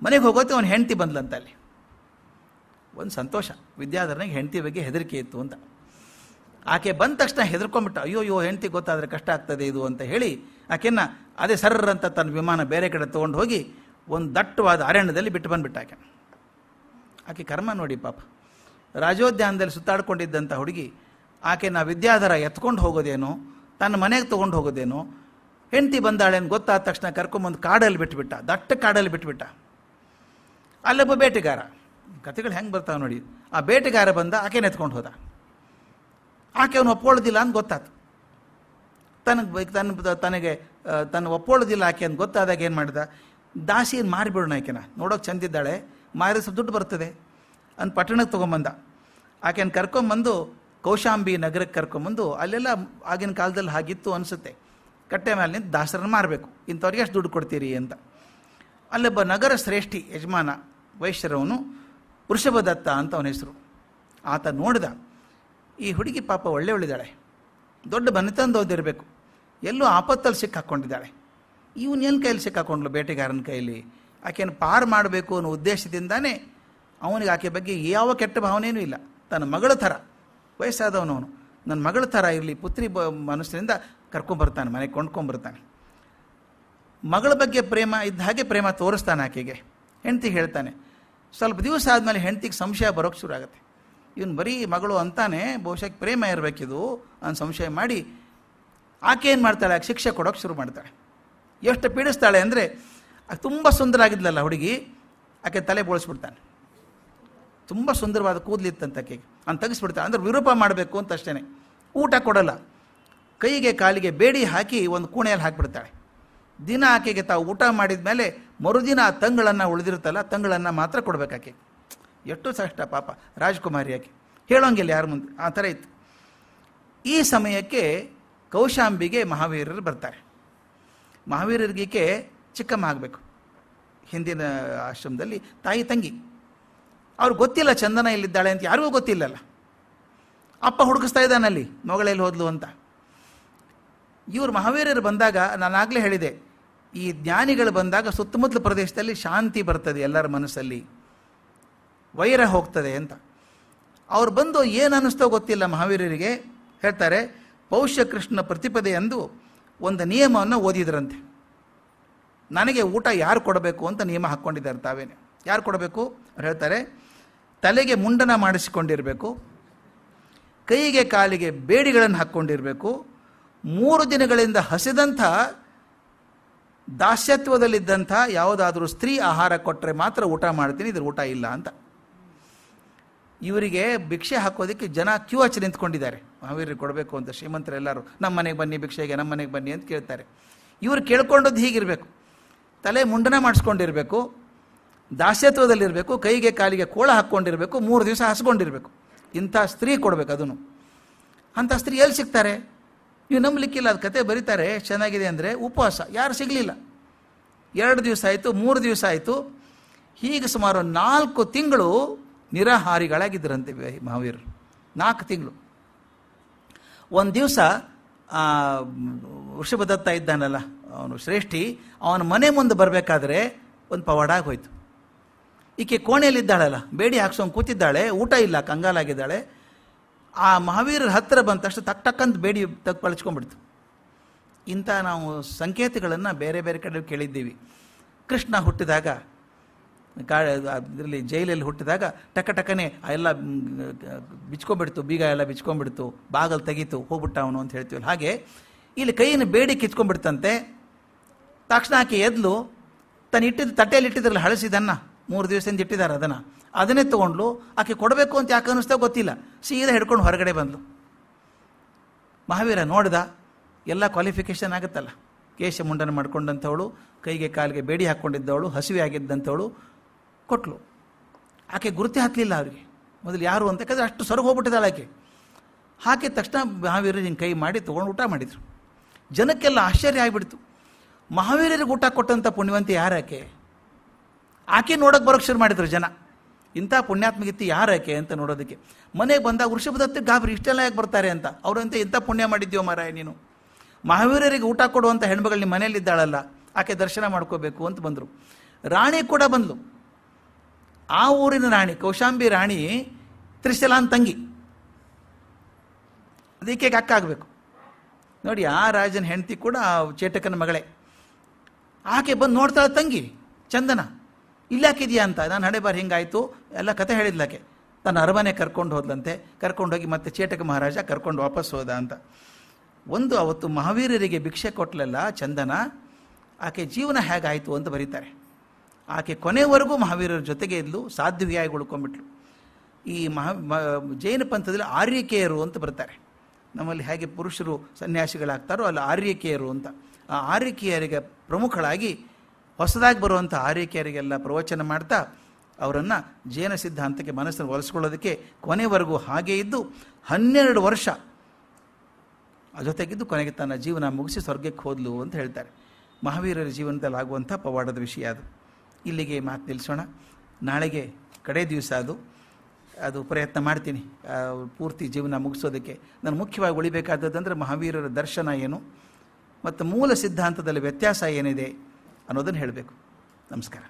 ಮನೆಗೆ ಹೋಗೋತ್ತೆ ಅವನು ಹೆಂಡತಿ ಬಂದ್ಲಂತ. ಅಲ್ಲಿ ಒಂದು ಸಂತೋಷ, ವಿದ್ಯಾಧರನಿಗೆ ಹೆಂಡತಿ ಬಗ್ಗೆ ಹೆದರಿಕೆ ಇತ್ತು ಅಂತ. ಆಕೆ ಬಂದ ತಕ್ಷಣ ಹೆದರ್ಕೊಂಡ್ಬಿಟ್ಟ. ಅಯ್ಯೋ ಹೆಂಡತಿ ಗೊತ್ತಾದರೆ ಕಷ್ಟ ಆಗ್ತದೆ ಇದು ಅಂತ ಹೇಳಿ ಆಕೆನ್ನ ಅದೇ ಸರ್ರಂತ ತನ್ನ ವಿಮಾನ ಬೇರೆ ಕಡೆ ತೊಗೊಂಡು ಹೋಗಿ ಒಂದು ದಟ್ಟವಾದ ಅರಣ್ಯದಲ್ಲಿ ಬಿಟ್ಟು ಬಂದುಬಿಟ್ಟ. ಆಕೆ ಕರ್ಮ ನೋಡಿ ಪಾಪ. ರಾಜೋದ್ಯಾನದಲ್ಲಿ ಸುತ್ತಾಡ್ಕೊಂಡಿದ್ದಂಥ ಹುಡುಗಿ ಆಕೆನ ವಿದ್ಯಾಧರ ಎತ್ಕೊಂಡು ಹೋಗೋದೇನೋ, ತನ್ನ ಮನೆಗೆ ತೊಗೊಂಡು ಹೋಗೋದೇನೋ, ಹೆಂಡತಿ ಬಂದಾಳೇನು ಗೊತ್ತಾದ ತಕ್ಷಣ ಕರ್ಕೊಂಬಂದು ಕಾಡಲ್ಲಿ ಬಿಟ್ಬಿಟ್ಟ, ದಟ್ಟ ಕಾಡಲ್ಲಿ ಬಿಟ್ಬಿಟ್ಟ. ಅಲ್ಲೊಬ್ಬ ಬೇಟೆಗಾರ, ಕಥೆಗಳು ಹೆಂಗೆ ಬರ್ತಾವೆ ನೋಡಿ. ಆ ಬೇಟೆಗಾರ ಬಂದ, ಆಕೆನ ಎತ್ಕೊಂಡು ಹೋದ. ಆಕೆ ಅವನು ಒಪ್ಕೊಳ್ಳೋದಿಲ್ಲ ಅಂತ ಗೊತ್ತಾಯ್ತು. ತನಗೆ ಒಪ್ಕೊಳ್ಳೋದಿಲ್ಲ ಆಕೆ ಅಂತ ಗೊತ್ತಾದಾಗ ಏನು ಮಾಡಿದ, ದಾಸಿಯನ್ನು ಮಾರಿಬಿಡೋಣ, ಆಕೆನ ನೋಡೋಕೆ ಚಂದಿದ್ದಾಳೆ, ಮಾರಿ ಸ್ವಲ್ಪ ದುಡ್ಡು ಬರ್ತದೆ ಅಂತ ಪಟ್ಟಣಕ್ಕೆ ತೊಗೊಂಬಂದ. ಆಕೆನ ಕರ್ಕೊಂಬಂದು ಕೌಶಾಂಬಿ ನಗರಕ್ಕೆ ಕರ್ಕೊಂಬಂದು, ಅಲ್ಲೆಲ್ಲ ಆಗಿನ ಕಾಲದಲ್ಲಿ ಹಾಗಿತ್ತು ಅನಿಸುತ್ತೆ, ಕಟ್ಟೆ ಮೇಲೆ ನಿಂತು ದಾಸರನ್ನು ಮಾರಬೇಕು, ಇಂಥವ್ರಿಗೆ ಎಷ್ಟು ದುಡ್ಡು ಕೊಡ್ತೀರಿ ಅಂತ. ಅಲ್ಲೊಬ್ಬ ನಗರ ಶ್ರೇಷ್ಠಿ ಯಜಮಾನ ವೈಶ್ಯರವನು, ವೃಷಭದತ್ತ ಅಂತ ಅವನ ಹೆಸರು. ಆತ ನೋಡಿದ, ಈ ಹುಡುಗಿ ಪಾಪ ಒಳ್ಳೆಯದಾಳೆ, ದೊಡ್ಡ ಮನೆತಂದು ಓದಿರಬೇಕು, ಎಲ್ಲೋ ಆಪತ್ತಲ್ಲಿ ಸಿಕ್ಕಾಕೊಂಡಿದ್ದಾಳೆ, ಇವನೇನು ಕೈಯಲ್ಲಿ ಸಿಕ್ಕಾಕೊಂಡ್ಲು ಬೇಟೆಗಾರನ ಕೈಯಲ್ಲಿ. ಆಕೆಯನ್ನು ಪಾರು ಮಾಡಬೇಕು ಅನ್ನೋ ಉದ್ದೇಶದಿಂದಾನೇ ಅವನಿಗೆ ಆಕೆ ಬಗ್ಗೆ ಯಾವ ಕೆಟ್ಟ ಭಾವನೆಯೂ ಇಲ್ಲ. ತನ್ನ ಮಗಳ ಥರ, ವಯಸ್ಸಾದವನವನು, ನನ್ನ ಮಗಳ ಥರ ಇರಲಿ ಪುತ್ರಿ ಮನಸ್ಸಿನಿಂದ ಕರ್ಕೊಂಬರ್ತಾನೆ, ಮನೆಗೆ ಕೊಂಡ್ಕೊಂಬರ್ತಾನೆ. ಮಗಳ ಬಗ್ಗೆ ಪ್ರೇಮ ಇದ್ದ ಹಾಗೆ ಪ್ರೇಮ ತೋರಿಸ್ತಾನೆ ಆಕೆಗೆ. ಹೆಂಡ್ತಿಗೆ ಹೇಳ್ತಾನೆ. ಸ್ವಲ್ಪ ದಿವಸ ಆದಮೇಲೆ ಹೆಂಡ್ತಿಗೆ ಸಂಶಯ ಬರೋಕ್ಕೆ ಶುರು ಆಗುತ್ತೆ. ಇವನು ಬರೀ ಮಗಳು ಅಂತಾನೆ, ಬಹುಶಃ ಪ್ರೇಮ ಇರಬೇಕಿದು ಅಂತ ಸಂಶಯ ಮಾಡಿ ಆಕೆ ಏನು ಮಾಡ್ತಾಳೆ, ಆಕೆ ಶಿಕ್ಷೆ ಕೊಡೋಕ್ಕೆ ಶುರು ಮಾಡ್ತಾಳೆ. ಎಷ್ಟು ಪೀಡಿಸ್ತಾಳೆ ಅಂದರೆ, ತುಂಬ ಸುಂದರ ಆಗಿದ್ಲಲ್ಲ ಹುಡುಗಿ, ಆಕೆ ತಲೆ ಬೋಳಿಸ್ಬಿಡ್ತಾನೆ. ತುಂಬ ಸುಂದರವಾದ ಕೂದಲಿತ್ತಂತ ಆಕೆಗೆ, ಅಂತ ತೆಗಿಸ್ಬಿಡ್ತಾನೆ. ಅಂದರೆ ವಿರೂಪ ಮಾಡಬೇಕು ಅಂತ ಅಷ್ಟೇ. ಊಟ ಕೊಡಲ್ಲ, ಕೈಗೆ ಕಾಲಿಗೆ ಬೇಡಿ ಹಾಕಿ ಒಂದು ಕೋಣೆಯಲ್ಲಿ ಹಾಕಿಬಿಡ್ತಾಳೆ. ದಿನ ಆಕೆಗೆ ತಾವು ಊಟ ಮಾಡಿದ ಮೇಲೆ ಮರುದಿನ ಆ ತಂಗಳನ್ನು ಉಳಿದಿರುತ್ತಲ್ಲ, ತಂಗಳನ್ನು ಮಾತ್ರ ಕೊಡಬೇಕು ಆಕೆ. ಎಷ್ಟು ಕಷ್ಟ ಪಾಪ ರಾಜಕುಮಾರಿ ಆಕೆ, ಹೇಳೋಂಗಿಲ್ಲ ಯಾರ ಮುಂದೆ, ಆ ಥರ ಇತ್ತು. ಈ ಸಮಯಕ್ಕೆ ಕೌಶಾಂಬಿಗೆ ಮಹಾವೀರರು ಬರ್ತಾರೆ. ಮಹಾವೀರರಿಗೀಕೆ ಚಿಕ್ಕಮ್ಮ ಆಗಬೇಕು, ಹಿಂದಿನ ಆಶ್ರಮದಲ್ಲಿ ತಾಯಿ ತಂಗಿ. ಅವ್ರಿಗೆ ಗೊತ್ತಿಲ್ಲ ಚಂದನ ಇಲ್ಲಿದ್ದಾಳೆ ಅಂತ, ಯಾರಿಗೂ ಗೊತ್ತಿಲ್ಲಲ್ಲ. ಅಪ್ಪ ಹುಡುಕಿಸ್ತಾ ಇದ್ದಾನಲ್ಲಿ ಮಗಳೆಲ್ಲಿ ಹೋದ್ಲು ಅಂತ. ಇವರು ಮಹಾವೀರರು ಬಂದಾಗ, ನಾನಾಗಲೇ ಹೇಳಿದೆ, ಈ ಜ್ಞಾನಿಗಳು ಬಂದಾಗ ಸುತ್ತಮುತ್ತಲ ಪ್ರದೇಶದಲ್ಲಿ ಶಾಂತಿ ಬರ್ತದೆ, ಎಲ್ಲರ ಮನಸ್ಸಲ್ಲಿ ವೈರ ಹೋಗ್ತದೆ ಅಂತ. ಅವ್ರು ಬಂದು ಏನು ಅನ್ನಿಸ್ತೋ ಗೊತ್ತಿಲ್ಲ ಮಹಾವೀರರಿಗೆ. ಹೇಳ್ತಾರೆ, ಪೌಷ್ಯ ಕೃಷ್ಣ ಪ್ರತಿಪದೆ ಎಂದು ಒಂದು ನಿಯಮವನ್ನು ಓದಿದ್ರಂತೆ. ನನಗೆ ಊಟ ಯಾರು ಕೊಡಬೇಕು ಅಂತ ನಿಯಮ ಹಾಕ್ಕೊಂಡಿದ್ದಾರೆ ತಾವೇನೆ. ಯಾರು ಕೊಡಬೇಕು ಅವ್ರು ಹೇಳ್ತಾರೆ, ತಲೆಗೆ ಮುಂಡನ ಮಾಡಿಸಿಕೊಂಡಿರಬೇಕು, ಕೈಗೆ ಕಾಲಿಗೆ ಬೇಡಿಗಳನ್ನು ಹಾಕ್ಕೊಂಡಿರಬೇಕು, 3 ದಿನಗಳಿಂದ ಹಸಿದಂಥ ದಾಸ್ಯತ್ವದಲ್ಲಿದ್ದಂಥ ಯಾವುದಾದ್ರೂ ಸ್ತ್ರೀ ಆಹಾರ ಕೊಟ್ಟರೆ ಮಾತ್ರ ಊಟ ಮಾಡ್ತೀನಿ, ಇದ್ರ ಊಟ ಇಲ್ಲ ಅಂತ. ಇವರಿಗೆ ಭಿಕ್ಷೆ ಹಾಕೋದಕ್ಕೆ ಜನ ಕ್ಯೂ ಹಚ್ಚಿ ನಿಂತ್ಕೊಂಡಿದ್ದಾರೆ, ಮಹಾವೀರರಿಗೆ ಕೊಡಬೇಕು ಅಂತ. ಶ್ರೀಮಂತರೆಲ್ಲರೂ ನಮ್ಮ ಮನೆಗೆ ಬನ್ನಿ ಭಿಕ್ಷೆಗೆ, ನಮ್ಮ ಮನೆಗೆ ಬನ್ನಿ ಅಂತ ಕೇಳ್ತಾರೆ. ಇವರು ಕೇಳ್ಕೊಂಡದ್ದು ಹೀಗಿರಬೇಕು, ತಲೆ ಮುಂಡನ ಮಾಡಿಸ್ಕೊಂಡಿರಬೇಕು, ದಾಸ್ಯತ್ವದಲ್ಲಿರಬೇಕು, ಕೈಗೆ ಕಾಲಿಗೆ ಕೋಳ ಹಾಕ್ಕೊಂಡಿರಬೇಕು, 3 ದಿವಸ ಹಸ್ಕೊಂಡಿರಬೇಕು. ಇಂಥ ಸ್ತ್ರೀ ಕೊಡಬೇಕು. ಅದನ್ನು ಅಂಥ ಸ್ತ್ರೀ ಎಲ್ಲಿ ಸಿಗ್ತಾರೆ? ನೀವು ನಂಬಲಿಕ್ಕಿಲ್ಲ. ಅದು ಕತೆ ಬರೀತಾರೆ ಚೆನ್ನಾಗಿದೆ ಅಂದರೆ, ಉಪವಾಸ ಯಾರು ಸಿಗಲಿಲ್ಲ. 2 ದಿವಸ ಆಯಿತು, 3 ದಿವಸ ಆಯಿತು, ಹೀಗೆ ಸುಮಾರು 4 ತಿಂಗಳು ನಿರಾಹಾರಿಗಳಾಗಿದ್ದರಂತೆ ಮಹಾವೀರರು. 4 ತಿಂಗಳು. ಒಂದು ದಿವಸ ವೃಷಭದತ್ತ ಇದ್ದಾನಲ್ಲ ಅವನು ಶ್ರೇಷ್ಠಿ, ಅವನ ಮನೆ ಮುಂದೆ ಬರಬೇಕಾದ್ರೆ ಒಂದು ಪವಾಡ ಆಗೋಯ್ತು. ಈಕೆ ಕೋಣೆಯಲ್ಲಿದ್ದಾಳಲ್ಲ, ಬೇಡಿ ಹಾಕ್ಸೋಂಗೆ ಕೂತಿದ್ದಾಳೆ, ಊಟ ಇಲ್ಲ, ಕಂಗಾಲಾಗಿದ್ದಾಳೆ. ಆ ಮಹಾವೀರರ ಹತ್ತಿರ ಬಂದ ತಕ್ಷಣ ಟಕ್ ಟಕ್ಕಂತ ಬೇಡಿ ಪಳಚ್ಕೊಂಡ್ಬಿಡ್ತು. ಇಂಥ ನಾವು ಸಂಕೇತಗಳನ್ನು ಬೇರೆ ಬೇರೆ ಕಡೆ ಕೇಳಿದ್ದೀವಿ. ಕೃಷ್ಣ ಹುಟ್ಟಿದಾಗ, ಇದರಲ್ಲಿ ಜೈಲಲ್ಲಿ ಹುಟ್ಟಿದಾಗ ಟಕ ಟಕನೆ ಎಲ್ಲ ಬಿಚ್ಕೊಂಡ್ಬಿಡ್ತು, ಬೀಗ ಎಲ್ಲ ಬಿಚ್ಕೊಂಡ್ಬಿಡ್ತು, ಬಾಗಲ್ ತೆಗೀತು, ಹೋಗ್ಬಿಟ್ಟ ಅವನು ಅಂತ ಹೇಳ್ತೀವಲ್ಲ. ಹಾಗೆ ಇಲ್ಲಿ ಕೈಯನ್ನು ಬೇಡಿ ಕಿಚ್ಕೊಂಡ್ಬಿಡ್ತಂತೆ. ತಕ್ಷಣ ಆಕೆ ಎದ್ಲು, ತನ್ನ ಇಟ್ಟಿದ್ದು ತಟ್ಟೆಯಲ್ಲಿ ಇಟ್ಟಿದ್ರಲ್ಲ ಹಳಸಿದನ್ನ, 3 ದಿವಸದಿಂದ ಇಟ್ಟಿದ್ದಾರೆ ಅದನ್ನೇ ತೊಗೊಂಡ್ಲು. ಆಕೆ ಕೊಡಬೇಕು ಅಂತ ಯಾಕೆ ಅನ್ನಿಸ್ತಾ ಗೊತ್ತಿಲ್ಲ, ಸೀದಾ ಹಿಡ್ಕೊಂಡು ಹೊರಗಡೆ ಬಂದ್ಲು. ಮಹಾವೀರ ನೋಡ್ದ, ಎಲ್ಲ ಕ್ವಾಲಿಫಿಕೇಷನ್ ಆಗುತ್ತಲ್ಲ, ಕೇಶ ಮುಂಡನ ಮಾಡ್ಕೊಂಡಂಥವಳು, ಕೈಗೆ ಕಾಲಿಗೆ ಬೇಡಿ ಹಾಕ್ಕೊಂಡಿದ್ದವಳು, ಹಸಿವೆ ಆಗಿದ್ದಂಥವಳು, ಕೊಟ್ಲು. ಆಕೆ ಗುರುತೇ ಹಾಕಲಿಲ್ಲ ಅವರಿಗೆ ಮೊದಲು ಯಾರು ಅಂತ, ಯಾಕಂದರೆ ಅಷ್ಟು ಸೊರಗು ಹೋಗ್ಬಿಟ್ಟಿದ್ದಾಳೆ ಆಕೆ. ಹಾಕಿದ ತಕ್ಷಣ ಮಹಾವೀರರು ಹಿಂಗೆ ಕೈ ಮಾಡಿ ತೊಗೊಂಡು ಊಟ ಮಾಡಿದರು. ಜನಕ್ಕೆಲ್ಲ ಆಶ್ಚರ್ಯ ಆಗಿಬಿಡ್ತು. ಮಹಾವೀರರಿಗೆ ಊಟ ಕೊಟ್ಟಂಥ ಪುಣ್ಯವಂತಿ ಯಾರಾಕೆ? ಆಕೆ ನೋಡೋಕೆ ಬರೋಕ್ಕೆ ಶುರು ಮಾಡಿದ್ರು ಜನ. ಇಂಥ ಪುಣ್ಯಾತ್ಮಗಿತ್ತಿ ಯಾರಾಕೆ ಅಂತ ನೋಡೋದಕ್ಕೆ. ಮನೆಗೆ ಬಂದಾಗ ವೃಷಭದತ್ತ ಗಾಬರಿ, ಇಷ್ಟೆಲ್ಲ ಯಾಕೆ ಬರ್ತಾರೆ ಅಂತ. ಅವರಂತೆ ಇಂಥ ಪುಣ್ಯ ಮಾಡಿದ್ಯೋ ಮಾರಾಯ ನೀನು, ಮಹಾವೀರರಿಗೆ ಊಟ ಕೊಡುವಂಥ ಹೆಣ್ಮಗಳು ನಿಮ್ಮ ಮನೆಯಲ್ಲಿದ್ದಾಳಲ್ಲ, ಆಕೆ ದರ್ಶನ ಮಾಡ್ಕೋಬೇಕು ಅಂತ ಬಂದರು. ರಾಣಿ ಕೂಡ ಬಂದಳು. ಆ ಊರಿನ ರಾಣಿ, ಕೌಶಾಂಬಿ ರಾಣಿ, ತ್ರಿಶಲಾನ್ ತಂಗಿ, ಅದಕ್ಕೆ ಅಕ್ಕ ಆಗಬೇಕು ನೋಡಿ. ಆ ರಾಜನ ಹೆಂಡತಿ ಕೂಡ ಚೇಟಕನ ಮಗಳೇ. ಆಕೆ ಬಂದು ನೋಡ್ತಾಳೆ, ತಂಗಿ ಚಂದನ ಇಲ್ಲಾಕಿದೆಯಾ ಅಂತ. ನಾನು ಹಣೆ ಬಾರಿ ಹಿಂಗಾಯಿತು ಎಲ್ಲ ಕತೆ ಹೇಳಿದ್ಲಾಕೆ. ತನ್ನ ಅರಮನೆ ಕರ್ಕೊಂಡು ಹೋದ್ಲಂತೆ. ಕರ್ಕೊಂಡೋಗಿ ಮತ್ತೆ ಚೇಟಕ ಮಹಾರಾಜ ಕರ್ಕೊಂಡು ವಾಪಸ್ ಹೋದ ಅಂತ. ಒಂದು ಅವತ್ತು ಮಹಾವೀರರಿಗೆ ಭಿಕ್ಷೆ ಕೊಟ್ಟಲೆಲ್ಲ ಚಂದನ, ಆಕೆ ಜೀವನ ಹೇಗಾಯಿತು ಅಂತ ಬರೀತಾರೆ. ಆಕೆ ಕೊನೆವರೆಗೂ ಮಹಾವೀರರ ಜೊತೆಗೆ ಇದ್ಲು, ಸಾಧ್ವಿಯಾಗಿ ಉಳ್ಕೊಂಡ್ಬಿಟ್ಲು. ಈ ಜೈನ ಪಂಥದಲ್ಲಿ ಆರ್ಯಕೇಯರು ಅಂತ ಬರ್ತಾರೆ. ನಮ್ಮಲ್ಲಿ ಹೇಗೆ ಪುರುಷರು ಸನ್ಯಾಸಿಗಳಾಗ್ತಾರೋ ಅಲ್ಲಿ ಆರ್ಯಕೇಯರು ಅಂತ. ಆ ಆರ್ಯಕೇಯರಿಗೆ ಪ್ರಮುಖಳಾಗಿ ಹೊಸದಾಗಿ ಬರುವಂಥ ಆರ್ಯಕೇಯರಿಗೆಲ್ಲ ಪ್ರವಚನ ಮಾಡ್ತಾ ಅವರನ್ನು ಜೈನ ಸಿದ್ಧಾಂತಕ್ಕೆ ಮನಸ್ಸನ್ನು ಒಲಿಸ್ಕೊಳ್ಳೋದಕ್ಕೆ ಕೊನೆವರೆಗೂ ಹಾಗೇ ಇದ್ದು 12 ವರ್ಷ ಜೊತೆಗಿದ್ದು ಕೊನೆಗೆ ತನ್ನ ಜೀವನ ಮುಗಿಸಿ ಸ್ವರ್ಗಕ್ಕೆ ಹೋದ್ಲು ಅಂತ ಹೇಳ್ತಾರೆ. ಮಹಾವೀರರ ಜೀವನದಲ್ಲಿ ಆಗುವಂಥ ಪವಾಡದ ವಿಷಯ ಅದು. ಇಲ್ಲಿಗೆ ಮಾತು ನಿಲ್ಲಿಸೋಣ. ನಾಳೆಗೆ ಕಡೆ ದಿವಸ ಅದು ಪ್ರಯತ್ನ ಮಾಡ್ತೀನಿ ಪೂರ್ತಿ ಜೀವನ ಮುಗಿಸೋದಕ್ಕೆ. ನಾನು ಮುಖ್ಯವಾಗಿ ಉಳಿಬೇಕಾದದ್ದಂದರೆ ಮಹಾವೀರರ ದರ್ಶನ ಏನು ಮತ್ತು ಮೂಲ ಸಿದ್ಧಾಂತದಲ್ಲಿ ವ್ಯತ್ಯಾಸ ಏನಿದೆ ಅನ್ನೋದನ್ನು ಹೇಳಬೇಕು. ನಮಸ್ಕಾರ.